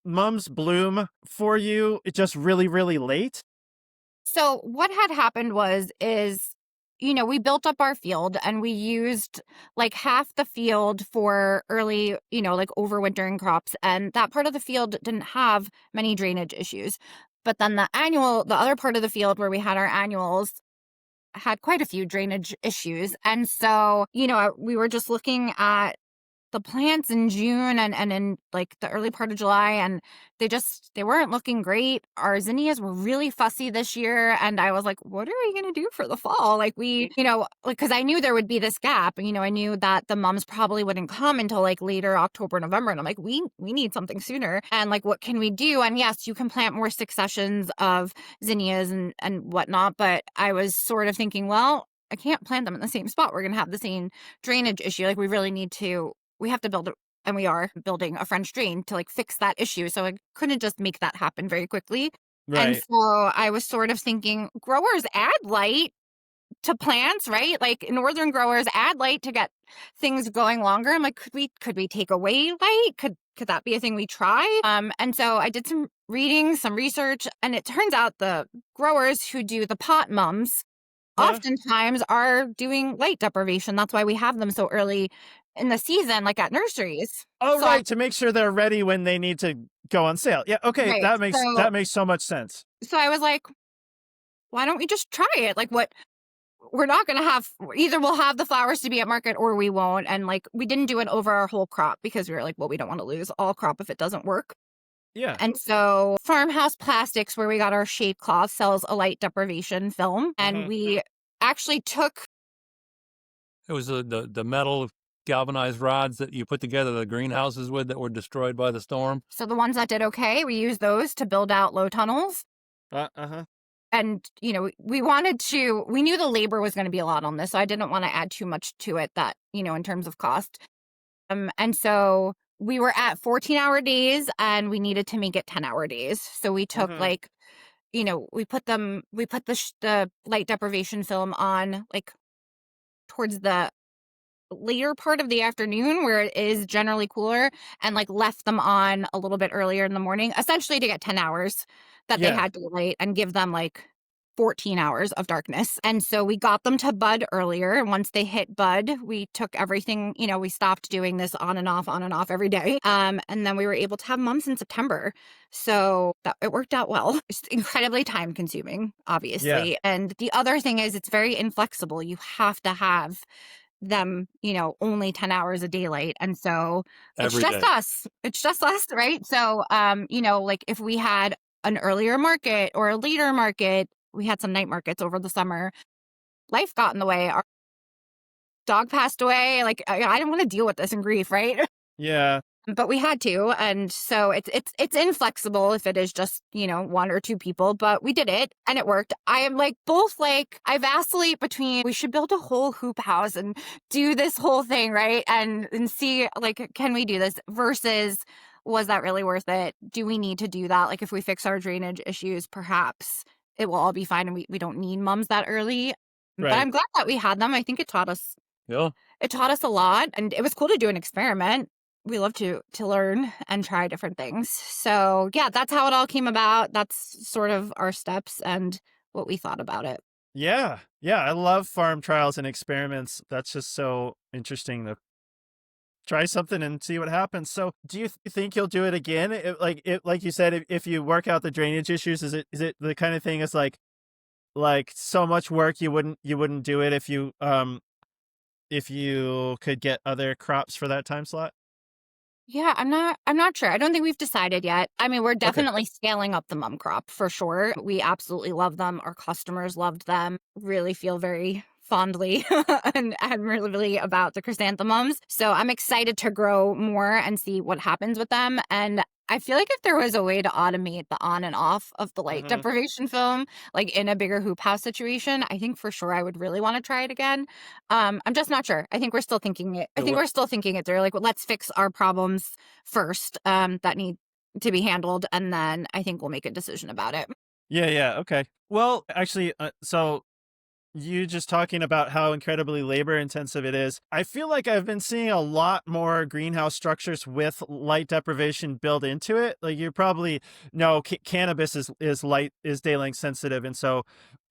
mums bloom for you just really, really late? So what had happened we built up our field and we used like half the field for early, like overwintering crops. And that part of the field didn't have many drainage issues. But then the other part of the field where we had our annuals had quite a few drainage issues. And so, we were just looking at the plants in June and in like the early part of July, and they weren't looking great. Our zinnias were really fussy this year, and I was like, what are we going to do for the fall? Like because I knew there would be this gap. I knew that the mums probably wouldn't come until like later October, November, and I'm like, we need something sooner. And like, what can we do? And yes, you can plant more successions of zinnias and whatnot, but I was sort of thinking, well, I can't plant them in the same spot. We're going to have the same drainage issue. Like, we have to and we are building a French drain to like fix that issue. So I couldn't just make that happen very quickly. And Right. so I was sort of thinking, growers add light to plants, right? Like northern growers add light to get things going longer. I'm like, could we take away light? Could that be a thing we try? And so I did some reading some research, and it turns out the growers who do the pot mums oftentimes are doing light deprivation. That's why we have them so early in the season, like at nurseries. Oh, So right, to make sure they're ready when they need to go on sale. Yeah, okay, right. that makes so much sense. So I was like, why don't we just try it? Like, what? We're not going to have, either we'll have the flowers to be at market or we won't. And like, we didn't do it over our whole crop because we were like, well, we don't want to lose all crop if it doesn't work. Yeah. And so Farmhouse Plastics, where we got our shade cloth, sells a light deprivation film. And we actually took. It was the metal galvanized rods that you put together the greenhouses with that were destroyed by the storm. So the ones that did okay, we used those to build out low tunnels. And, you know, we knew the labor was going to be a lot on this. So I didn't want to add too much to it that, you know, in terms of cost. And so we were at 14-hour days and we needed to make it 10-hour days. So we took like, you know, we put the light deprivation film on like towards the later part of the afternoon where it is generally cooler, and like left them on a little bit earlier in the morning, essentially to get 10 hours that they had to light and give them like 14 hours of darkness. And so we got them to bud earlier. And once they hit bud, we took everything, you know, we stopped doing this on and off every day. And then we were able to have mums in September. So it worked out well. It's incredibly time consuming, obviously. And the other thing is it's very inflexible. You have to have them, you know, only 10 hours of daylight. And so it's just us, right? So, you know, like if we had an earlier market or a later market, we had some night markets over the summer, life got in the way. Our dog passed away. Like I didn't want to deal with this in grief, right? Yeah. But we had to. And so it's inflexible if it is just, you know, one or two people, but we did it and it worked. I am like both like, I vacillate between we should build a whole hoop house and do this whole thing, right? And see like, can we do this versus was that really worth it? Do we need to do that? Like if we fix our drainage issues, perhaps it will all be fine and we don't need mums that early. Right. But I'm glad that we had them. I think it taught us. Yeah. It taught us a lot and it was cool to do an experiment. We love to learn and try different things. So yeah, that's how it all came about. That's sort of our steps and what we thought about it. Yeah. Yeah. I love farm trials and experiments. That's just so interesting to try something and see what happens. So do you think you'll do it again? Like you said, if you work out the drainage issues, is it the kind of thing is like so much work you wouldn't do it if you could get other crops for that time slot? Yeah, I'm not sure. I don't think we've decided yet. I mean, we're definitely scaling up the mum crop for sure. We absolutely love them. Our customers loved them. Really feel very fondly and admirably about the chrysanthemums. So I'm excited to grow more and see what happens with them. And I feel like if there was a way to automate the on and off of the light deprivation film, like in a bigger hoop house situation, I think for sure I would really want to try it again. I'm just not sure. I think we're still thinking it. We're still thinking it through. Like, well, let's fix our problems first that need to be handled, and then I think we'll make a decision about it. Yeah. Okay. Well, actually, so you just talking about how incredibly labor intensive it is. I feel like I've been seeing a lot more greenhouse structures with light deprivation built into it. Like you probably know cannabis is day length sensitive. And so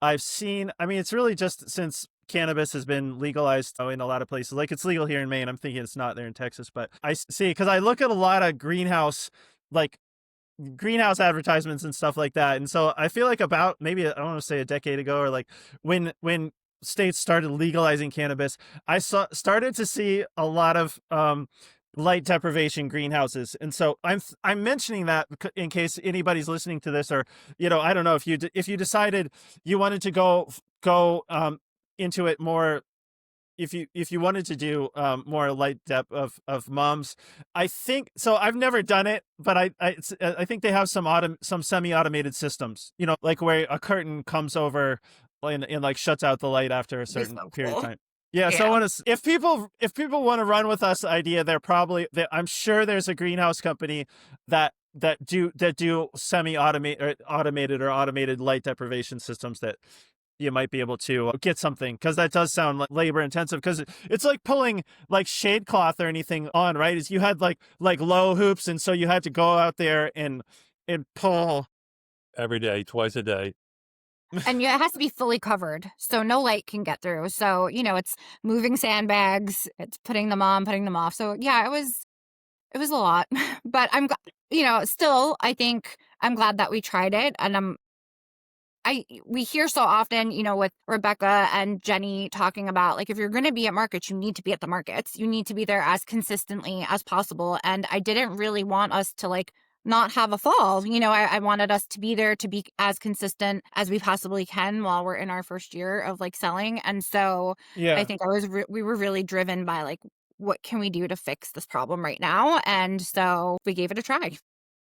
I've seen, I mean, it's really just since cannabis has been legalized in a lot of places, like it's legal here in Maine. I'm thinking it's not there in Texas, but I see, because I look at a lot of greenhouse advertisements and stuff like that. And so I feel like about maybe, I don't want to say a decade ago, or like when states started legalizing cannabis, I started to see a lot of light deprivation greenhouses. And so I'm mentioning that in case anybody's listening to this, or, you know, I don't know, if you decided you wanted to go into it more, if you wanted to do more light depth of mums, I think so. I've never done it, but I think they have some semi-automated systems, you know, like where a curtain comes over and like shuts out the light after a certain period of time. Yeah. So I want to, if people want to run with us idea, I'm sure there's a greenhouse company that do automated or automated light deprivation systems that you might be able to get something, because that does sound like labor intensive, because it's like pulling like shade cloth or anything on, right? Is you had like low hoops, and so you had to go out there and and pull. every day, twice a day. And yeah, it has to be fully covered, so no light can get through. So, it's moving sandbags, it's putting them on, putting them off. So yeah, it was a lot. But still, I think I'm glad that we tried it. And we hear so often, with Rebecca and Jenny talking about, like, if you're going to be at markets, you need to be at the markets. You need to be there as consistently as possible. And I didn't really want us to, like, not have a fall. I wanted us to be there to be as consistent as we possibly can while we're in our first year of, like, selling. And so I Yeah. think we were really driven by, like, what can we do to fix this problem right now? And so we gave it a try.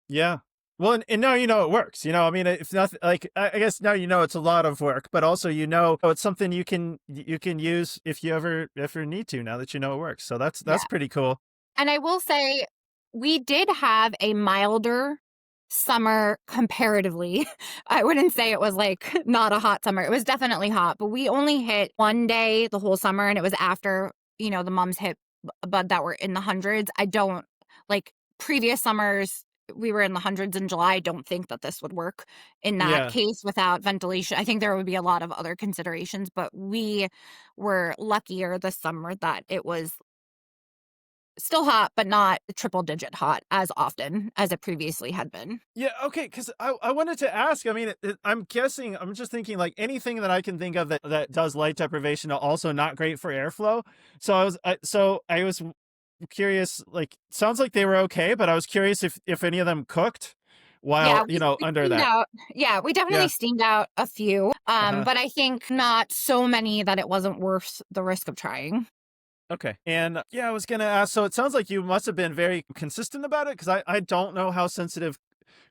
Yeah. Well, and now it works. I mean, if nothing, like I guess now it's a lot of work, but also it's something you can use if you ever need to. Now that it works, so that's Yeah. pretty cool. And I will say, we did have a milder summer comparatively. I wouldn't say it was, like, not a hot summer. It was definitely hot, but we only hit one day the whole summer, and it was after, the mums hit bud that were in the hundreds. I don't, like, previous summers, we were in the hundreds in July. I don't think that this would work in that Yeah. case without ventilation. I think there would be a lot of other considerations, but we were luckier this summer that it was still hot, but not triple digit hot as often as it previously had been. Yeah, okay, because I wanted to ask. I mean, I'm guessing, I'm just thinking, like, anything that I can think of that does light deprivation are also not great for airflow. So I was curious. Like, sounds like they were okay, but I was curious if any of them cooked Yeah, while we under steamed that. out. Yeah, we definitely Yeah. steamed out a few, Uh-huh. but I think not so many that it wasn't worth the risk of trying. Okay. And yeah, I was gonna ask. So it sounds like you must have been very consistent about it, because I don't know how sensitive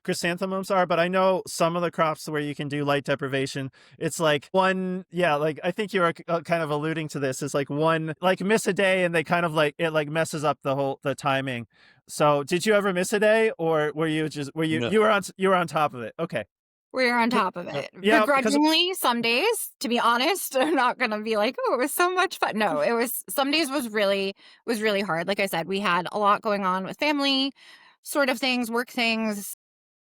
chrysanthemums are, but I know some of the crops where you can do light deprivation. It's like one, yeah, like I think you were kind of alluding to this. Is like one, like, miss a day, and they kind of like it like messes up the timing. So did you ever miss a day, or were you just were you No, you were on top of it? Okay. We were on 'Cause- top of it. Yeah, because Begrudgingly, some days, to be honest, I'm not gonna be like, "Oh, it was so much fun." No, it was some days was really hard. Like I said, we had a lot going on with family sort of things, work things.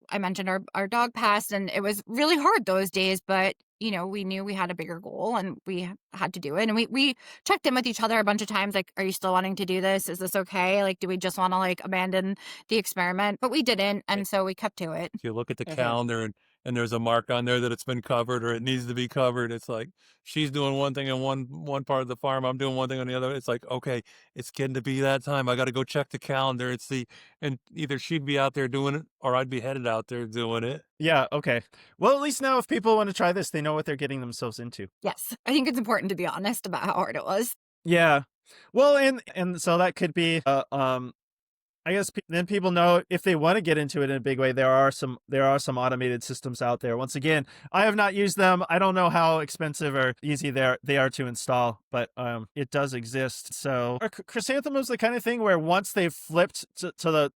I mentioned our dog passed, and it was really hard those days, but we knew we had a bigger goal and we had to do it. And we checked in with each other a bunch of times, like, are you still wanting to do this? Is this okay? Like, do we just want to, like, abandon the experiment? But we didn't, and so we kept to it. if you look at the Mhm. calendar and there's a mark on there that it's been covered or it needs to be covered, it's like she's doing one thing in one part of the farm, I'm doing one thing on the other. It's like, okay, it's getting to be that time. I got to go check the calendar. And either she'd be out there doing it or I'd be headed out there doing it. Yeah, okay. Well, at least now if people want to try this, they know what they're getting themselves into. Yes, I think it's important to be honest about how hard it was. Yeah. Well, and so that could be I guess then people know if they want to get into it in a big way, there are some automated systems out there. Once again, I have not used them. I don't know how expensive or easy they are to install, but it does exist. So are chrysanthemums the kind of thing where once they've flipped to the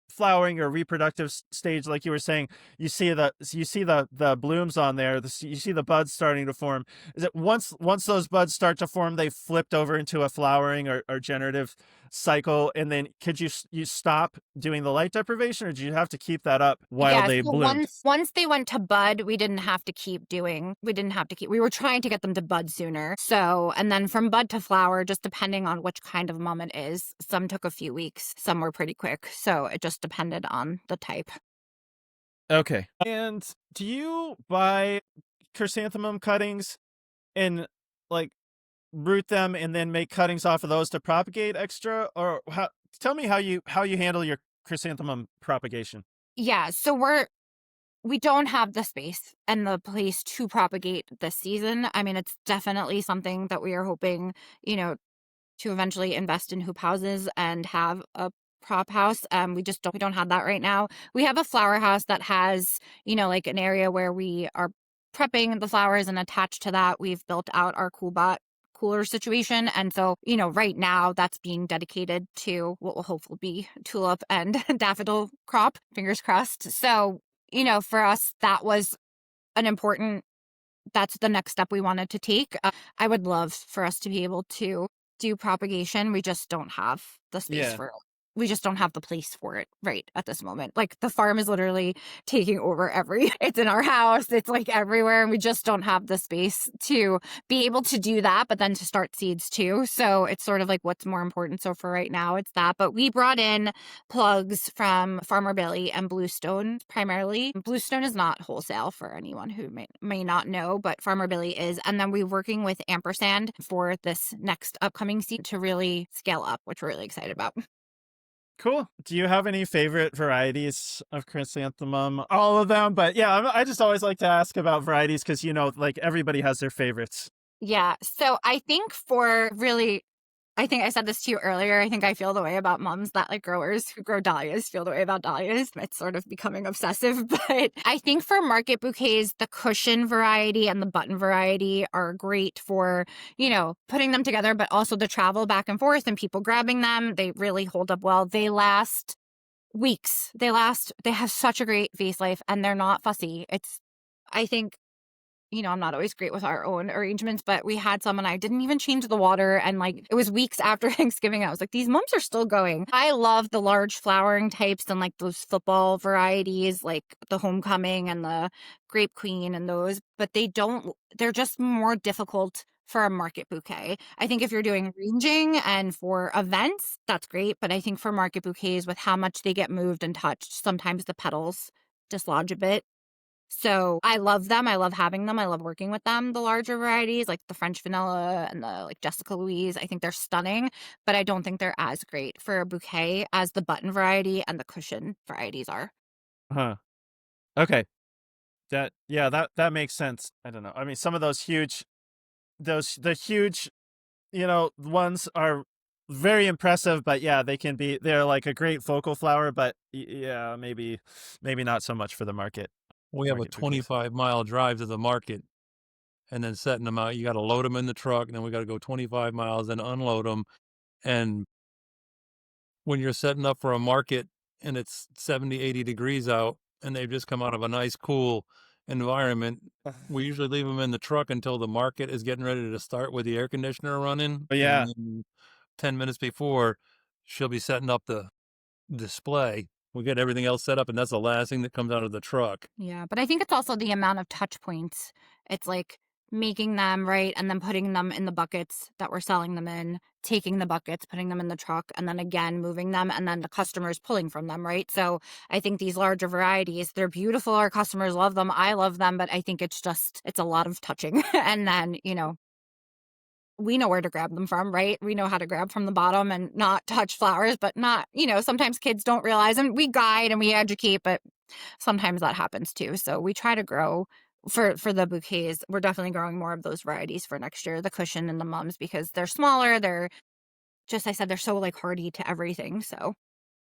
flowering or reproductive stage, like you were saying, you see the blooms on there, you see the buds starting to form. Is it once those buds start to form, they flipped over into a flowering or generative cycle, and then could you stop doing the light deprivation, or do you have to keep that up while Yeah, they so bloomed? once they went to bud, we were trying to get them to bud sooner. So, and then from bud to flower, just depending on which kind of mum it is, some took a few weeks, some were pretty quick. So it just depended on the type. Okay. And do you buy chrysanthemum cuttings and, like, root them and then make cuttings off of those to propagate extra, or how? Tell me how you handle your chrysanthemum propagation. Yeah, so we don't have the space and the place to propagate this season. I mean, it's definitely something that we are hoping, to eventually invest in hoop houses and have a prop house. We don't have that right now. We have a flower house that has, like, an area where we are prepping the flowers, and attached to that, we've built out our cooler situation. And so, right now that's being dedicated to what will hopefully be tulip and daffodil crop, fingers crossed. So, for us, that's the next step we wanted to take. I would love for us to be able to do propagation. We just don't have the space Yeah. for it. we just don't have the place for it right at this moment. Like the farm is literally taking over it's in our house, it's like everywhere, and we just don't have the space to be able to do that, but then to start seeds too. So it's sort of like what's more important. So for right now, it's that. But we brought in plugs from Farmer Billy and Bluestone primarily. Bluestone is not wholesale for anyone who may not know, but Farmer Billy is. And then we're working with Ampersand for this next upcoming seed to really scale up, which we're really excited about. Cool. Do you have any favorite varieties of chrysanthemum? All of them, but yeah, I just always like to ask about varieties because, like everybody has their favorites. Yeah. So I think I think I said this to you earlier. I think I feel the way about mums that like growers who grow dahlias feel the way about dahlias. It's sort of becoming obsessive. But I think for market bouquets, the cushion variety and the button variety are great for, putting them together, but also the travel back and forth and people grabbing them. They really hold up well. They last weeks. They have such a great vase life and they're not fussy. I think I'm not always great with our own arrangements, but we had some and I didn't even change the water. And like, it was weeks after Thanksgiving. I was like, these mums are still going. I love the large flowering types and like those football varieties, like the homecoming and the grape queen and those, but they're just more difficult for a market bouquet. I think if you're doing ranging and for events, that's great. But I think for market bouquets with how much they get moved and touched, sometimes the petals dislodge a bit. So I love them. I love having them. I love working with them. The larger varieties like the French vanilla and the like Jessica Louise, I think they're stunning, but I don't think they're as great for a bouquet as the button variety and the cushion varieties are. Huh. Okay. That makes sense. I don't know. I mean, some of those the huge, ones are very impressive, but yeah, they're like a great focal flower, but yeah, maybe not so much for the market. We have a Market bouquets. 25-mile drive to the market and then setting them out. You got to load them in the truck, and then we got to go 25 miles and unload them. And when you're setting up for a market and it's 70, 80 degrees out and they've just come out of a nice, cool environment, we usually leave them in the truck until the market is getting ready to start with the air conditioner running. But And yeah, then 10 minutes before, she'll be setting up the display. We get everything else set up, and that's the last thing that comes out of the truck. Yeah, but I think it's also the amount of touch points. It's like making them right and then putting them in the buckets that we're selling them in, taking the buckets, putting them in the truck, and then again moving them, and then the customers pulling from them, right? So I think these larger varieties, they're beautiful. Our customers love them. I love them, but I think it's a lot of touching. And then, we know where to grab them from, right? We know how to grab from the bottom and not touch flowers, but not, sometimes kids don't realize, and we guide and we educate, but sometimes that happens too. So we try to grow for the bouquets. We're definitely growing more of those varieties for next year, the cushion and the mums, because they're smaller. They're just, I said, they're so like hardy to everything. So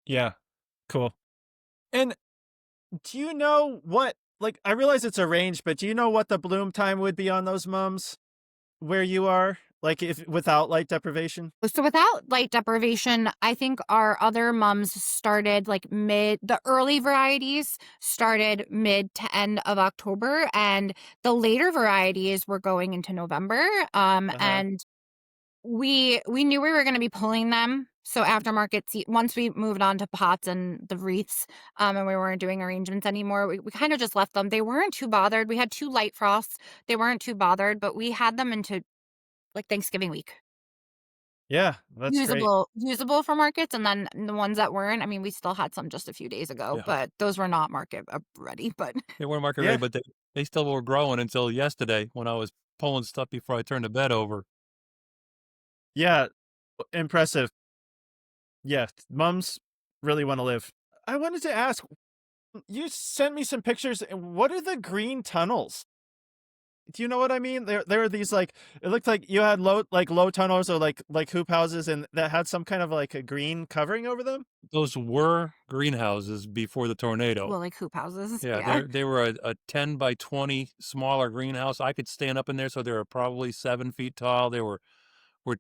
yeah, cool. And do you know what? Like, I realize it's a range, but do you know what the bloom time would be on those mums where you are? Like, if without light deprivation? So without light deprivation, I think our other mums started the early varieties started mid to end of October, and the later varieties were going into November. And we knew we were going to be pulling them. So once we moved on to pots and the wreaths, and we weren't doing arrangements anymore, we kind of just left them. They weren't too bothered. We had 2 light frosts. They weren't too bothered, but we had them into like Thanksgiving week. Yeah, that's great. Usable for markets, and then the ones that weren't, I mean, we still had some just a few days ago, Yeah. but those were not market ready. But They weren't market Yeah. ready, but they still were growing until yesterday when I was pulling stuff before I turned the bed over. Yeah, impressive. Yeah, mums really want to live. I wanted to ask, you sent me some pictures. What are the green tunnels? Do you know what I mean? There are these like, it looked like you had low tunnels or like hoop houses and that had some kind of like a green covering over them. Those were greenhouses before the tornado. well, like hoop houses. Yeah, they were a 10 by 20 smaller greenhouse. I could stand up in there, so they were probably 7 feet tall. They were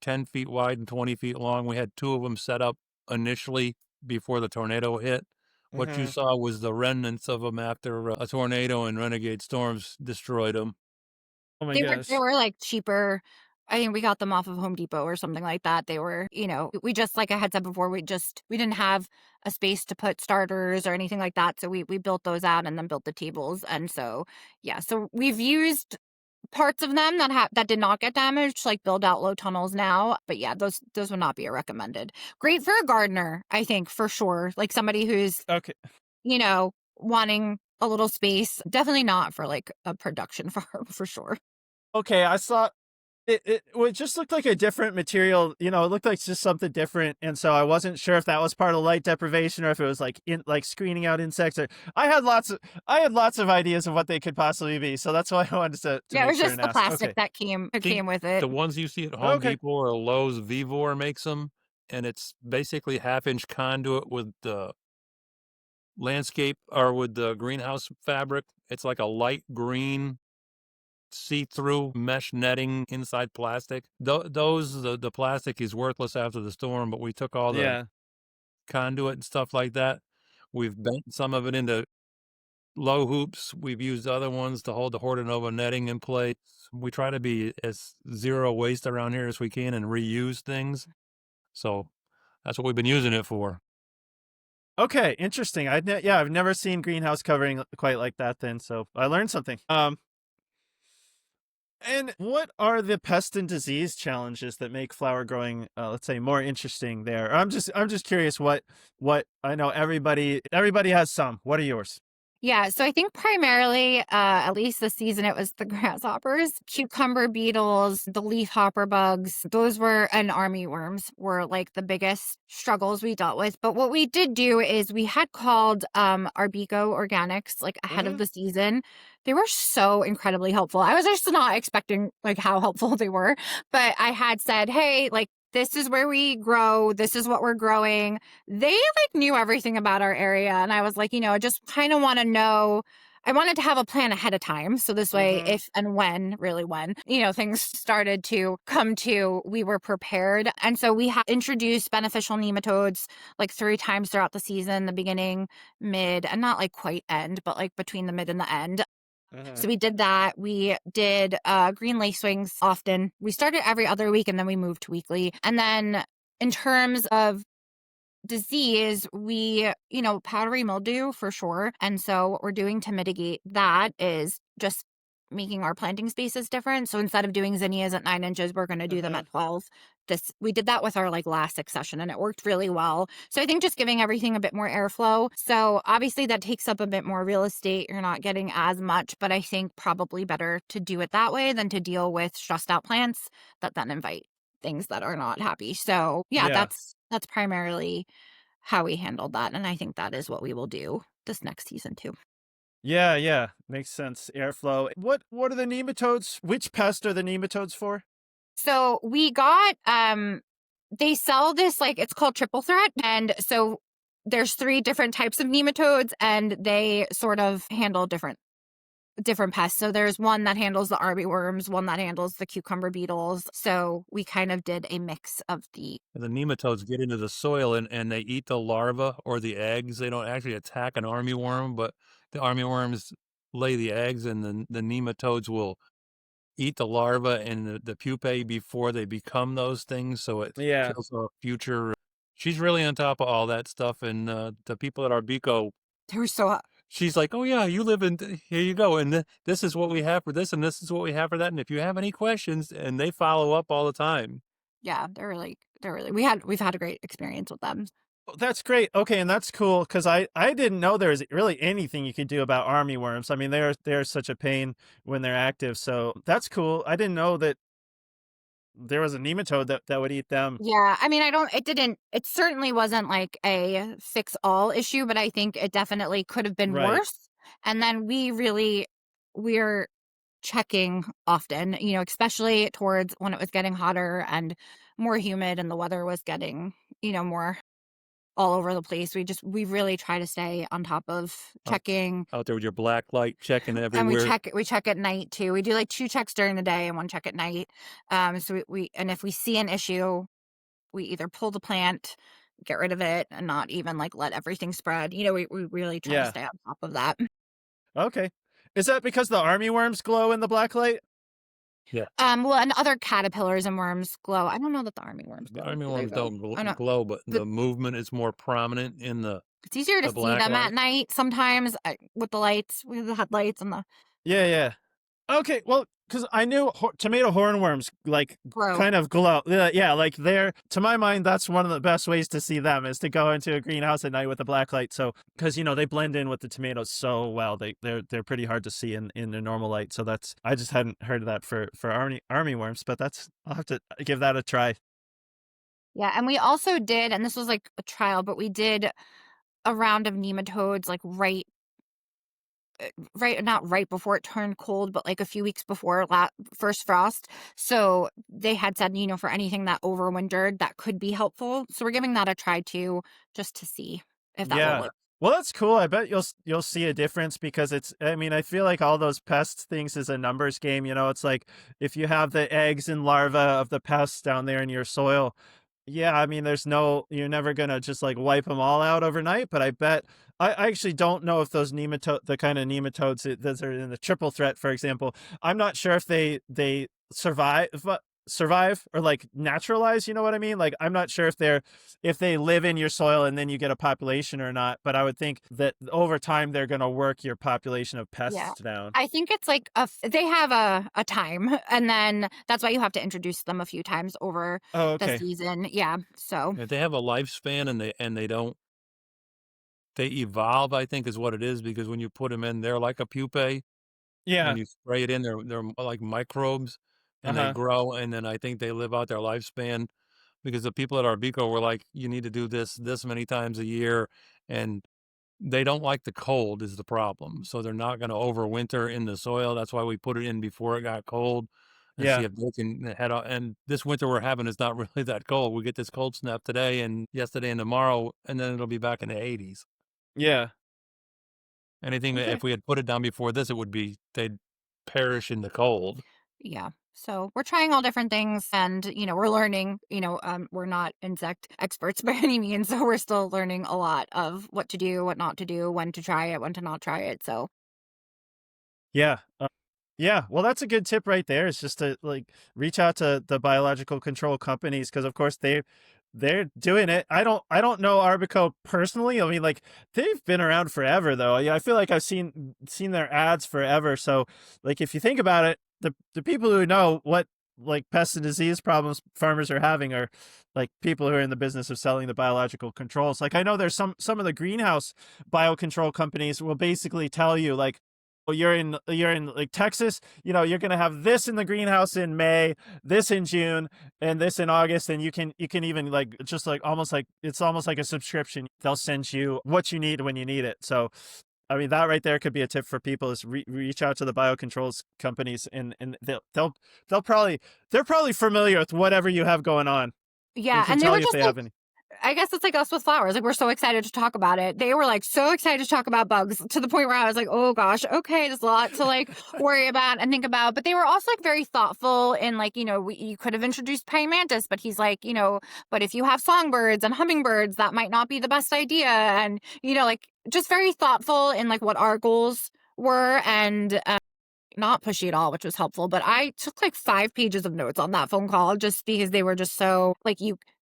10 feet wide and 20 feet long. We had 2 of them set up initially before the tornado hit. What you saw was the remnants of them after a tornado and renegade storms destroyed them. Oh my They gosh. were like cheaper I think we got them off of Home Depot or something like that. They were, we just, like I had said before, we didn't have a space to put starters or anything like that. So we built those out and then built the tables. And so, yeah, so we've used parts of them that did not get damaged, like build out low tunnels now. But yeah, those would not be a recommended. Great for a gardener, I think, for sure. Like somebody who's, Okay. wanting a little space. Definitely not for like a production farm for sure. Okay, I saw it just looked like a different material, it looked like just something different, and so I wasn't sure if that was part of light deprivation or if it was like screening out insects. Or I had lots of ideas of what they could possibly be, so that's why I wanted to Yeah, it make was sure just and the ask. plastic Okay. that came The with it. the ones you see at Home Okay. Depot or Lowe's, Vivor makes them, and it's basically half-inch conduit with the landscape or with the greenhouse fabric. It's like a light green see-through mesh netting inside plastic. The plastic is worthless after the storm, but we took all the Yeah. conduit and stuff like that. We've bent some of it into low hoops. We've used other ones to hold the Hortonova netting in place. We try to be as zero waste around here as we can and reuse things. So that's what we've been using it for. Okay, interesting. I've never seen greenhouse covering quite like that then, so I learned something. And what are the pest and disease challenges that make flower growing, let's say, more interesting there? I'm just curious what I know everybody has some. What are yours? Yeah, so I think primarily, at least this season, it was the grasshoppers, cucumber beetles, the leaf hopper bugs. Those were, and army worms were like the biggest struggles we dealt with. But what we did do is we had called our Beco Organics like ahead of Hmm. the season. They were so incredibly helpful. I was just not expecting like how helpful they were, but I had said, hey, like this is where we grow. This is what we're growing. They like knew everything about our area, and I was like, I just kind of want to know. I wanted to have a plan ahead of time, so this way, Hmm. if and when, really when, things started to come to, we were prepared. And so we introduced beneficial nematodes like 3 times throughout the season, the beginning, mid, and not like quite end, but like between the mid and the end. Hmm. So we did that. We did green lacewings often. We started every other week and then we moved to weekly. And then in terms of disease, we, powdery mildew for sure. And so what we're doing to mitigate that is just making our planting spaces different. So instead of doing zinnias at 9 inches, we're going to do them Hmm. at 12. We did that with our like last succession and it worked really well. So I think just giving everything a bit more airflow. So obviously that takes up a bit more real estate. You're not getting as much, but I think probably better to do it that way than to deal with stressed out plants that then invite things that are not happy. So yeah, Yeah. that's primarily how we handled that. And I think that is what we will do this next season too. Yeah, yeah. Makes sense. Airflow. What are the nematodes? Which pest are the nematodes for? So we got they sell this like it's called triple threat. And so there's 3 different types of nematodes and they sort of handle different pests. So there's one that handles the armyworms, one that handles the cucumber beetles. So we kind of did a mix of The nematodes get into the soil and they eat the larva or the eggs. They don't actually attack an armyworm, but the armyworms lay the eggs and the nematodes will eat the larva and the pupae before they become those things, so it Yeah. kills off future. She's really on top of all that stuff, and the people at Arbico, they were so she's like, "Oh yeah, you live in here you go, and this is what we have for this, and this is what we have for that, and if you have any questions," and they follow up all the time. yeah, they're really we've had a great experience with them. Oh, that's great. Okay, and that's cool because I didn't know there was really anything you could do about army worms. I mean, they're such a pain when they're active. So that's cool. I didn't know that there was a nematode that would eat them. Yeah, I mean, it certainly wasn't like a fix all issue, but I think it definitely could have been Right. worse. And then we're checking often, especially towards when it was getting hotter and more humid and the weather was getting, more all over the place. We really try to stay on top of Out, checking. out there with your black light, checking And everywhere. we check at night too. We do like 2 checks during the day and 1 check at night. So we and if we see an issue, we either pull the plant, get rid of it, and not even like let everything spread. We really try to Yeah. stay on top of that. Okay. Is that because the army worms glow in the black light? Yeah. Well, and other caterpillars and worms glow. I don't know that the army worms The glow. army Do they worms glow? don't I don't. glow, but But the movement is more prominent in it's easier to the see black them at light. night sometimes with the lights, with the headlights and the Yeah, yeah. Okay, well, because I knew tomato hornworms like glow. kind of glow. Yeah, like they're to my mind, that's one of the best ways to see them is to go into a greenhouse at night with a black light. So because they blend in with the tomatoes so well, they're pretty hard to see in the normal light. So that's I just hadn't heard of that for army worms, but I'll have to give that a try. Yeah, and we also did, and this was like a trial, but we did a round of nematodes like right not right before it turned cold, but like a few weeks before first frost. So they had said, for anything that overwintered, that could be helpful. So we're giving that a try too, just to see if that will Yeah. work. Well, that's cool. I bet you'll see a difference because I mean, I feel like all those pest things is a numbers game. It's like if you have the eggs and larvae of the pests down there in your soil, yeah, I mean, you're never gonna just like wipe them all out overnight. But I bet I actually don't know if the kind of nematodes that are in the triple threat, for example, I'm not sure if they survive or like naturalize. You know what I mean? Like I'm not sure if they live in your soil and then you get a population or not. But I would think that over time they're gonna work your population of Yeah. pests down. I think it's like they have a time, and then that's why you have to introduce them a few times over Oh, the okay. season. Yeah. So, If they have a lifespan and they don't they evolve, I think is what it is because when you put them in, they're like a pupae. When Yeah. you spray it in, they're like microbes, Uh and they huh. grow, and then I think they live out their lifespan because the people at Arbico were like, "You need to do this many times a year," and they don't like the cold is the problem, so they're not gonna overwinter in the soil. That's why we put it in before it got cold and see Yeah. if they can head on. And this winter we're having is not really that cold. We get this cold snap today and yesterday and tomorrow, and then it'll be back in the 80s. Yeah. Anything that Okay. if we had put it down before this, it would be they'd perish in the cold. yeah. So we're trying all different things, and we're learning. We're not insect experts by any means, so we're still learning a lot of what to do, what not to do, when to try it, when to not try it. So, Yeah. Yeah, well, that's a good tip right there. Is just to like reach out to the biological control companies because, of course, they're doing it. I don't know Arbico personally. I mean, like they've been around forever, though. Yeah, I feel like I've seen their ads forever. So, like, if you think about it, the people who know what like pest and disease problems farmers are having are like people who are in the business of selling the biological controls. Like I know there's some of the greenhouse biocontrol companies will basically tell you like you're in like Texas, you're going to have this in the greenhouse in May, this in June, and this in August, and you can even like just like almost like it's almost like a subscription. They'll send you what you need when you need it. So I mean that right there could be a tip for people is reach out to the biocontrols companies and they'll probably they're probably familiar with whatever you have going on and yeah. can And they tell were you if just they like, have any. I guess it's like us with flowers. Like we're so excited to talk about it. They were like so excited to talk about bugs to the point where I was like, oh gosh, okay, there's a lot to like worry about and think about. But they were also like very thoughtful in like, you could have introduced praying mantis, but he's like, but if you have songbirds and hummingbirds, that might not be the best idea. And, like just very thoughtful in like what our goals were and not pushy at all, which was helpful. But I took like 5 pages of notes on that phone call just because they were just so like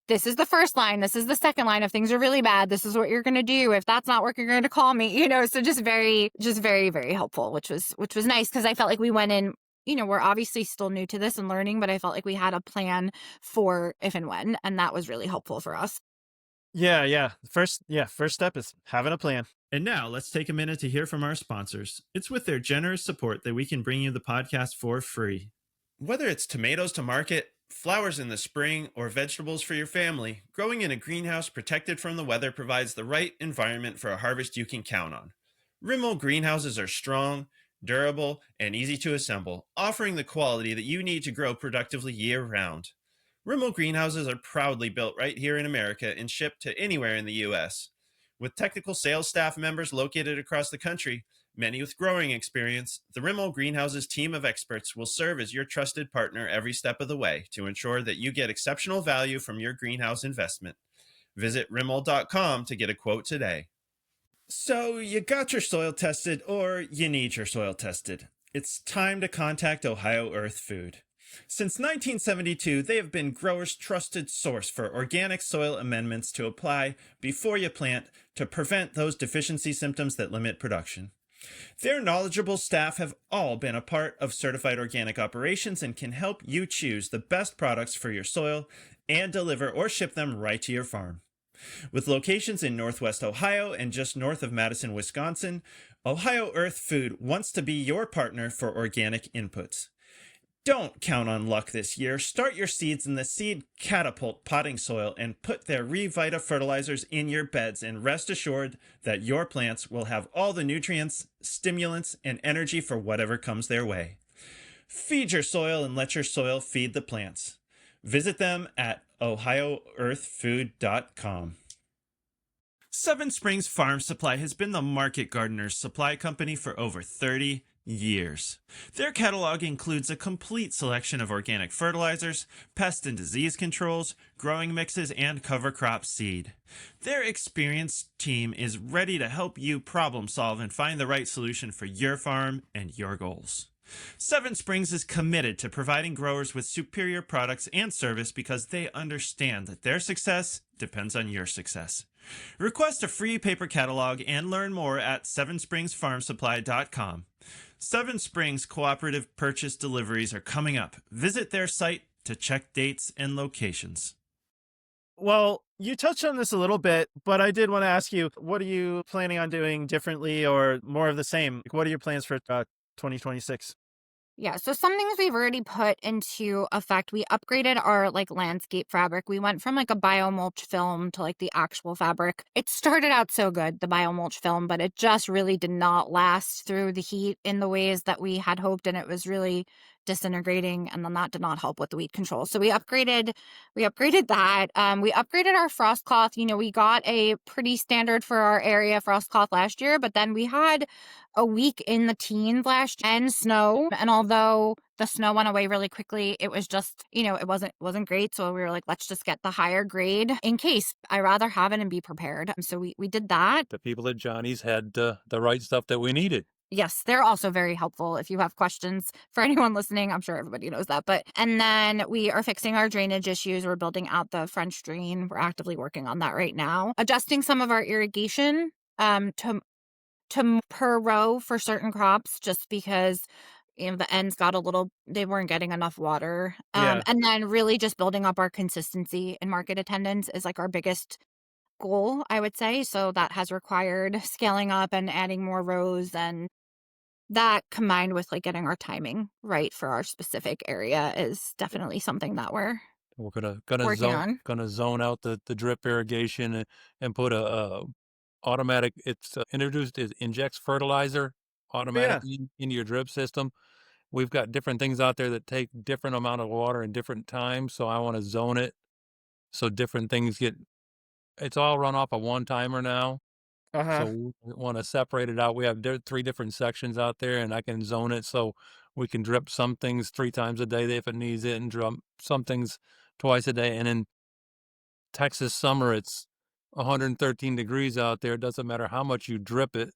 this is the first line, this is the second line. If things are really bad, this is what you're gonna do. If that's not working, you're gonna call me, so just very, very helpful, which was nice because I felt like we went in, we're obviously still new to this and learning, but I felt like we had a plan for if and when, and that was really helpful for us. Yeah. First step is having a plan. And now let's take a minute to hear from our sponsors. It's with their generous support that we can bring you the podcast for free. Whether it's tomatoes to market, flowers in the spring, or vegetables for your family, growing in a greenhouse protected from the weather provides the right environment for a harvest you can count on. Rimmel greenhouses are strong, durable, and easy to assemble, offering the quality that you need to grow productively year round. Rimmel greenhouses are proudly built right here in America and shipped to anywhere in the U.S. With technical sales staff members located across the country, many with growing experience, the Rimmel Greenhouses team of experts will serve as your trusted partner every step of the way to ensure that you get exceptional value from your greenhouse investment. Visit Rimmel.com to get a quote today. So, you got your soil tested, or you need your soil tested. It's time to contact Ohio Earth Food. Since 1972, they have been growers' trusted source for organic soil amendments to apply before you plant to prevent those deficiency symptoms that limit production. Their knowledgeable staff have all been a part of certified organic operations and can help you choose the best products for your soil and deliver or ship them right to your farm. With locations in Northwest Ohio and just north of Madison, Wisconsin, Ohio Earth Food wants to be your partner for organic inputs. Don't count on luck this year. Start your seeds in the Seed Catapult potting soil and put their Revita fertilizers in your beds, and rest assured that your plants will have all the nutrients, stimulants, and energy for whatever comes their way. Feed your soil and let your soil feed the plants. Visit them at ohioearthfood.com. Seven Springs Farm Supply has been the market gardener's supply company for over 30 years. Their catalog includes a complete selection of organic fertilizers, pest and disease controls, growing mixes, and cover crop seed. Their experienced team is ready to help you problem solve and find the right solution for your farm and your goals. Seven Springs is committed to providing growers with superior products and service because they understand that their success depends on your success. Request a free paper catalog and learn more at sevenspringsfarmsupply.com. Seven Springs Cooperative Purchase deliveries are coming up. Visit their site to check dates and locations. Well, you touched on this a little bit, but I did want to ask you, what are you planning on doing differently or more of the same? What are your plans for 2026? Yeah, so some things we've already put into effect. We upgraded our landscape fabric. We went from a biomulch film to the actual fabric. It started out so good, the biomulch film, but it just really did not last through the heat in the ways that we had hoped, and it was really disintegrating, and then that did not help with the weed control. So we upgraded that. We upgraded our frost cloth. We got a pretty standard for our area frost cloth last year, but then we had a week in the teens last year and snow. And although the snow went away really quickly, it was just, it wasn't great. So we were like, let's just get the higher grade in case. I rather have it and be prepared. So we did that. The people at Johnny's had the right stuff that we needed. Yes, they're also very helpful if you have questions. For anyone listening, I'm sure everybody knows that. And then we are fixing our drainage issues. We're building out the French drain. We're actively working on that right now. Adjusting some of our irrigation to per row for certain crops, just because the ends got they weren't getting enough water. Yeah. And then really just building up our consistency in market attendance is our biggest goal, I would say. So that has required scaling up and adding more rows, and that combined with getting our timing right for our specific area is definitely something that we're gonna working zone out the drip irrigation and put a automatic. It's introduced. It injects fertilizer automatically into your drip system. We've got different things out there that take different amount of water in different times, so I want to zone it so different things get. It's all run off a one-timer now. So we want to separate it out. We have 3 different sections out there, and I can zone it so we can drip some things 3 times a day if it needs it, and drip some things twice a day. And in Texas summer, it's 113 degrees out there. It doesn't matter how much you drip it,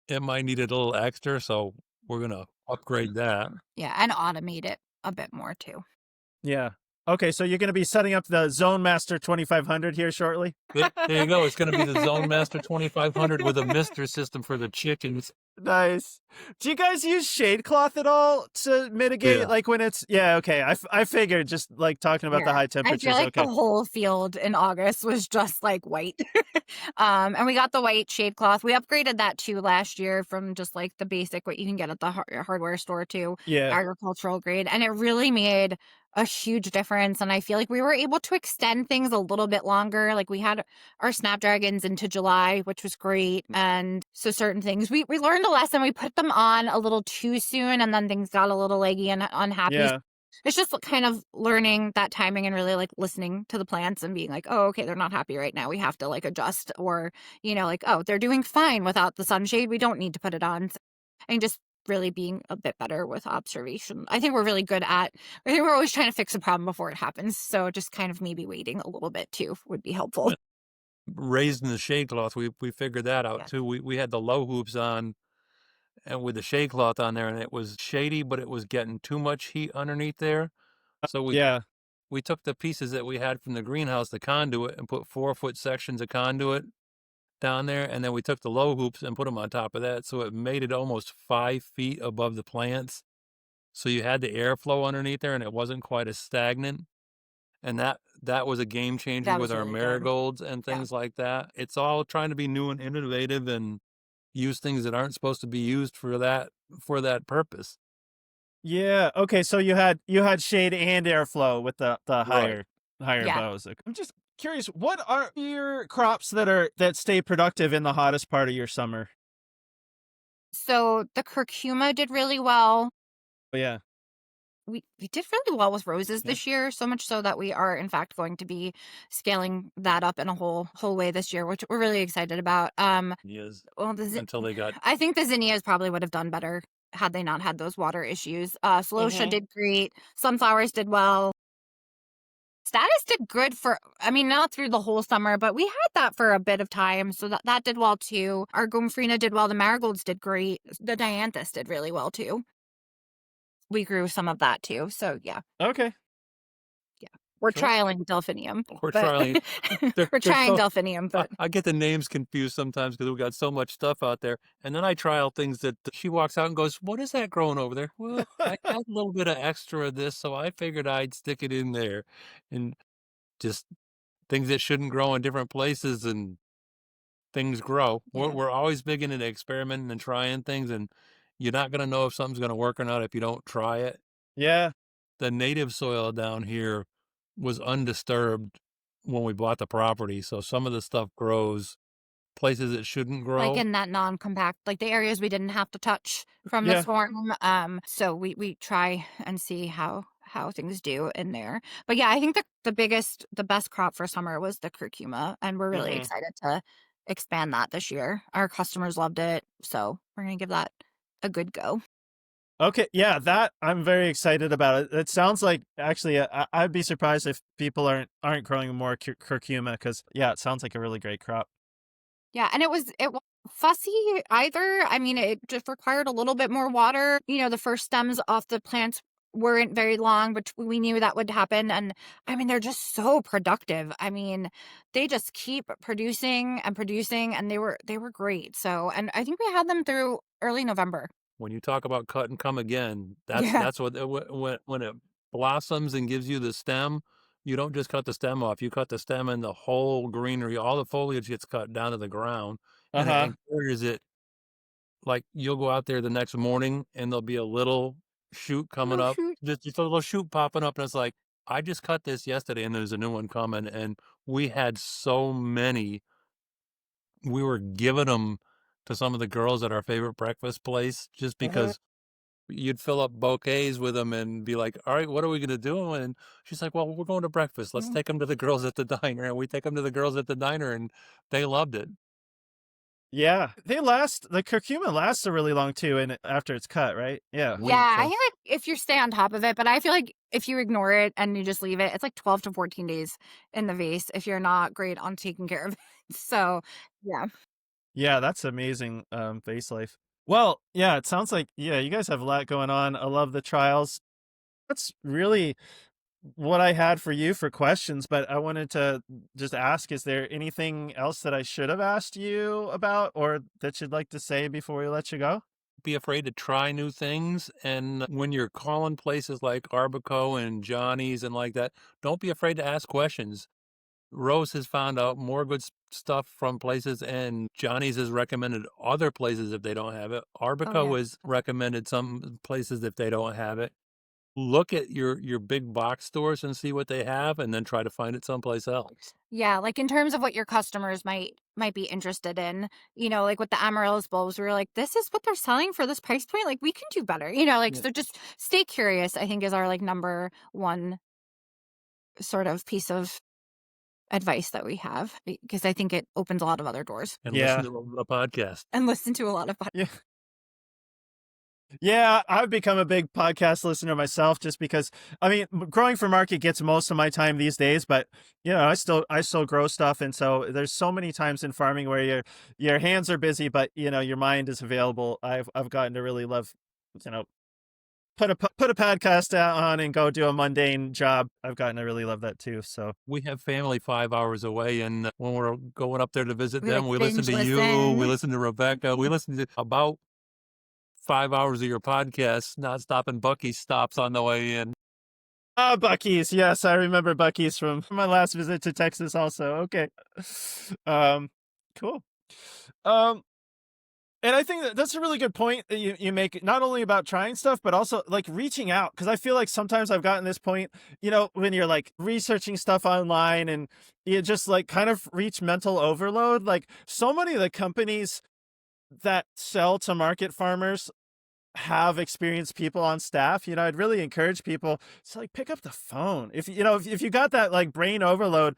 it might need it a little extra. So we're going to upgrade that. Yeah, and automate it a bit more too. Yeah. Okay, so you're going to be setting up the Zone Master 2500 here shortly? There you go. It's going to be the Zone Master 2500 with a mister system for the chickens. Nice. Do you guys use shade cloth at all to mitigate when it's okay, I figured just talking about the high temperatures. I feel the whole field in August was just white. And we got the white shade cloth. We upgraded that too last year from just the basic what you can get at the hardware store to agricultural grade, and it really made a huge difference. And I feel we were able to extend things a little bit longer. We had our Snapdragons into July, which was great. And so certain things we learned a lesson. We put them on a little too soon, and then things got a little leggy and unhappy. Yeah. It's just kind of learning that timing and really listening to the plants and being oh, okay, they're not happy right now. We have to adjust, or, oh, they're doing fine without the sunshade. We don't need to put it on. And just really being a bit better with observation. I think we're really good at, I think we're always trying to fix a problem before it happens. So just kind of maybe waiting a little bit too would be helpful. Raising the shade cloth, we figured that out too. We had the low hoops on and with the shade cloth on there, and it was shady, but it was getting too much heat underneath there. So Yeah. we took the pieces that we had from the greenhouse, the conduit, and put 4-foot sections of conduit down there, and then we took the low hoops and put them on top of that, so it made it almost 5 feet above the plants. So you had the airflow underneath there, and it wasn't quite as stagnant. And that was a game changer That with was our really good. marigolds and Yeah. things like that. It's all trying to be new and innovative and use things that aren't supposed to be used for that purpose. Yeah. Okay. So you had shade and airflow with the Right. higher Yeah. bows. I'm just curious, what are your crops that stay productive in the hottest part of your summer? So the curcuma did really well. Oh, yeah. We did really well with roses Yeah. this year, so much so that we are in fact going to be scaling that up in a whole way this year, which we're really excited about. Yes. Well, Until they got I think the zinnias probably would have done better had they not had those water issues. Celosia Mhm. did great. Sunflowers did well. Status did good for, I mean, not through the whole summer, but we had that for a bit of time, so that did well too. Our gomphrena did well. The marigolds did great. The dianthus did really well too. We grew some of that too. So yeah. Okay. Yeah. We're Cool. trialing delphinium, We're but trying. we're They're trying so delphinium, but I get the names confused sometimes because we got so much stuff out there, and then I trial things that she walks out and goes, "What is that growing over there?" "Well, I had a little bit of extra of this, so I figured I'd stick it in there," and just things that shouldn't grow in different places and things grow. We're yeah. we're always big into experimenting and trying things, and you're not gonna know if something's gonna work or not if you don't try it. Yeah. The native soil down here was undisturbed when we bought the property, so some of the stuff grows places it shouldn't Like grow. in that non-compact, like the areas we didn't have to touch from the Yeah. storm. So we try and see how things do in there. But yeah, I think the best crop for summer was the curcuma, and we're really Mhm. excited to expand that this year. Our customers loved it, so we're gonna give that a good go. Okay, yeah, that I'm very excited about it. It sounds like actually, I'd be surprised if people aren't growing more curcuma because yeah, it sounds like a really great crop. Yeah, and it wasn't fussy either. I mean, it just required a little bit more water. You know, the first stems off the plants weren't very long, but we knew that would happen. And I mean, they're just so productive. I mean, they just keep producing and producing, and they were great. So, and I think we had them through early November. When you talk about cut and come again, that's Yeah. that's what when it blossoms and gives you the stem, you don't just cut the stem off. You cut the stem and the whole greenery, all the foliage gets cut down to the ground, Uh and it huh. encourages it. Like you'll go out there the next morning, and there'll be a little shoot coming Oh up, shoot. just a little shoot popping up, and it's like I just cut this yesterday, and there's a new one coming, and we had so many. We were giving them to some of the girls at our favorite breakfast place just Mhm. because you'd fill up bouquets with them and be like, "All right, what are we gonna do?" And she's like, "Well, we're going to breakfast. Let's Mhm. take them to the girls at the diner." And we take them to the girls at the diner, and they loved it. Yeah, they last. The curcuma lasts a really long too, and after it's cut, right? Yeah. Yeah, I So think like if you stay on top of it, but I feel like if you ignore it and you just leave it, it's like 12 to 14 days in the vase if you're not great on taking care of it. So, yeah. yeah, that's amazing. Vase life. Well, yeah, it sounds like yeah, you guys have a lot going on. I love the trials. That's really what I had for you for questions, but I wanted to just ask, is there anything else that I should have asked you about or that you'd like to say before we let you go? Be afraid to try new things. And when you're calling places like Arbico and Johnny's and like that, don't be afraid to ask questions. Rose has found out more good stuff from places, and Johnny's has recommended other places if they don't have it. Oh, Arbico yeah. has recommended some places if they don't have it. Look at your big box stores and see what they have, and then try to find it someplace else. Yeah, like in terms of what your customers might be interested in, like with the amaryllis bulbs, we were like, this is what they're selling for this price point. Like we can do better, like Yeah. so just stay curious, I think is our like number one sort of piece of advice that we have because I think it opens a lot of other doors And listen Yeah. to the podcast. and listen to a lot of Yeah. Yeah, I've become a big podcast listener myself just because I mean, growing for market gets most of my time these days, but I still grow stuff, and so there's so many times in farming where your hands are busy, but your mind is available. I've gotten to really love, you know, put a podcast on and go do a mundane job. I've gotten to really love that too. So We have family 5 hours away, and when we're going up there to visit We them, like we listen binge to you, we listen. listen to Rebecca, we listen to about 5 hours of your podcast, not stopping Bucky stops on the way in. ah, Bucky's. Yes, I remember Bucky's from my last visit to Texas. Also, okay. Um, cool. Um, And I think that's a really good point that you make, not only about trying stuff, but also like reaching out. Cause I feel like sometimes I've gotten this point, when you're like researching stuff online and you just like kind of reach mental overload. Like so many of the companies that sell to market farmers have experienced people on staff. I'd really encourage people to like pick up the phone. If you got that like brain overload,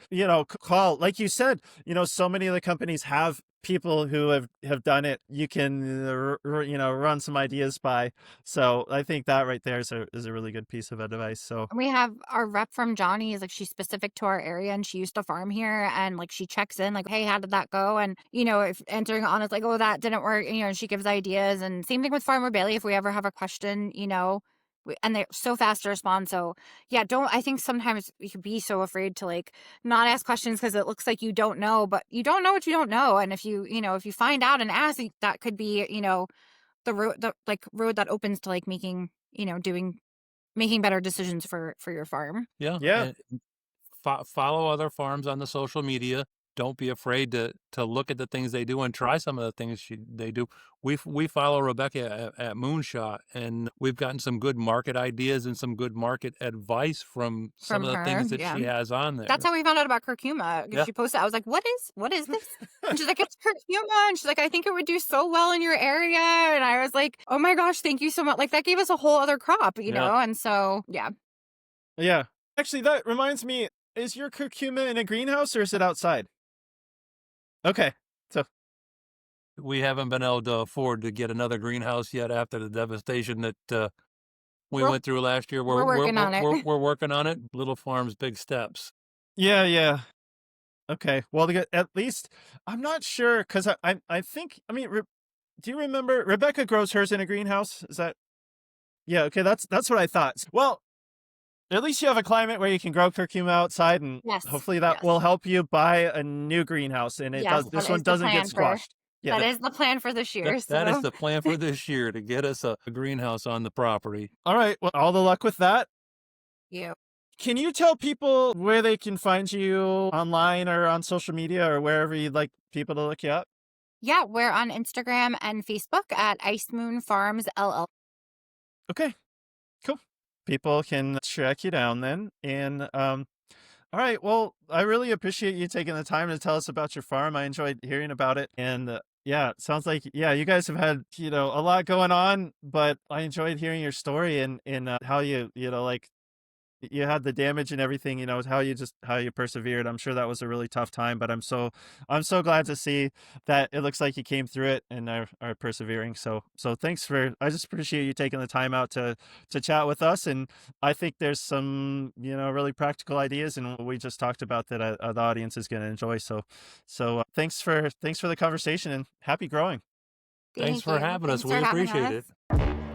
call. Like you said, so many of the companies have people who have done it. You can run some ideas by. So I think that right there is a really good piece of advice. So We have our rep from Johnny is like she's specific to our area and she used to farm here and like she checks in like, hey, how did that go? And if entering on it's like, oh, that didn't work, and she gives ideas. And same thing with Farmer Bailey. If we ever have a question, and they're so fast to respond. So yeah, I think sometimes you could be so afraid to like not ask questions because it looks like you don't know, but you don't know what you don't know. And if you find out and ask, that could be, the road that opens to like making, making better decisions for your farm. Yeah, yeah, and follow other farms on the social media. Don't be afraid to look at the things they do and try some of the things they do. We follow Rebecca at Moonshot, and we've gotten some good market ideas and some good market advice from some From of the her, things that yeah. she has on there. That's how we found out about curcuma. Yeah. She posted, I was like, what is this? And she's like, it's curcuma. And she's like, I think it would do so well in your area. And I was like, oh my gosh, thank you so much. Like that gave us a whole other crop, Yeah. And so, yeah. yeah. Actually, that reminds me. Is your curcuma in a greenhouse or is it outside? Okay. So We haven't been able to afford to get another greenhouse yet after the devastation that we We're, went through last year. we're working on it. We're working on it. Little farms, big steps. yeah. Okay. Well, at least I'm not sure because I think do you remember Rebecca grows hers in a greenhouse? Is that yeah? Okay, that's what I thought. Well, at least you have a climate where you can grow curcuma outside, and Yes. hopefully that Yes. will help you buy a new greenhouse. And Yes, this that one is the doesn't plan get squashed. Yeah. that is the plan for this year. That is So the plan for this year, to get us a greenhouse on the property. All right. Well, all the luck with that. you. Can you tell people where they can find you online or on social media or wherever you'd like people to look you up? Yeah, we're on Instagram and Facebook at Ice Moon Farms LL. Okay. Cool. People can track you down then. And all right. Well, I really appreciate you taking the time to tell us about your farm. I enjoyed hearing about it. And yeah, it sounds like you guys have had, a lot going on, but I enjoyed hearing your story and how like you had the damage and everything, how you persevered. I'm sure that was a really tough time, but I'm so glad to see that it looks like you came through it and are persevering. So I just appreciate you taking the time out to chat with us. And I think there's some, really practical ideas and what we just talked about that the audience is going to enjoy. So thanks for the conversation and happy growing. Thanks for having us. Thanks for We having appreciate us. it.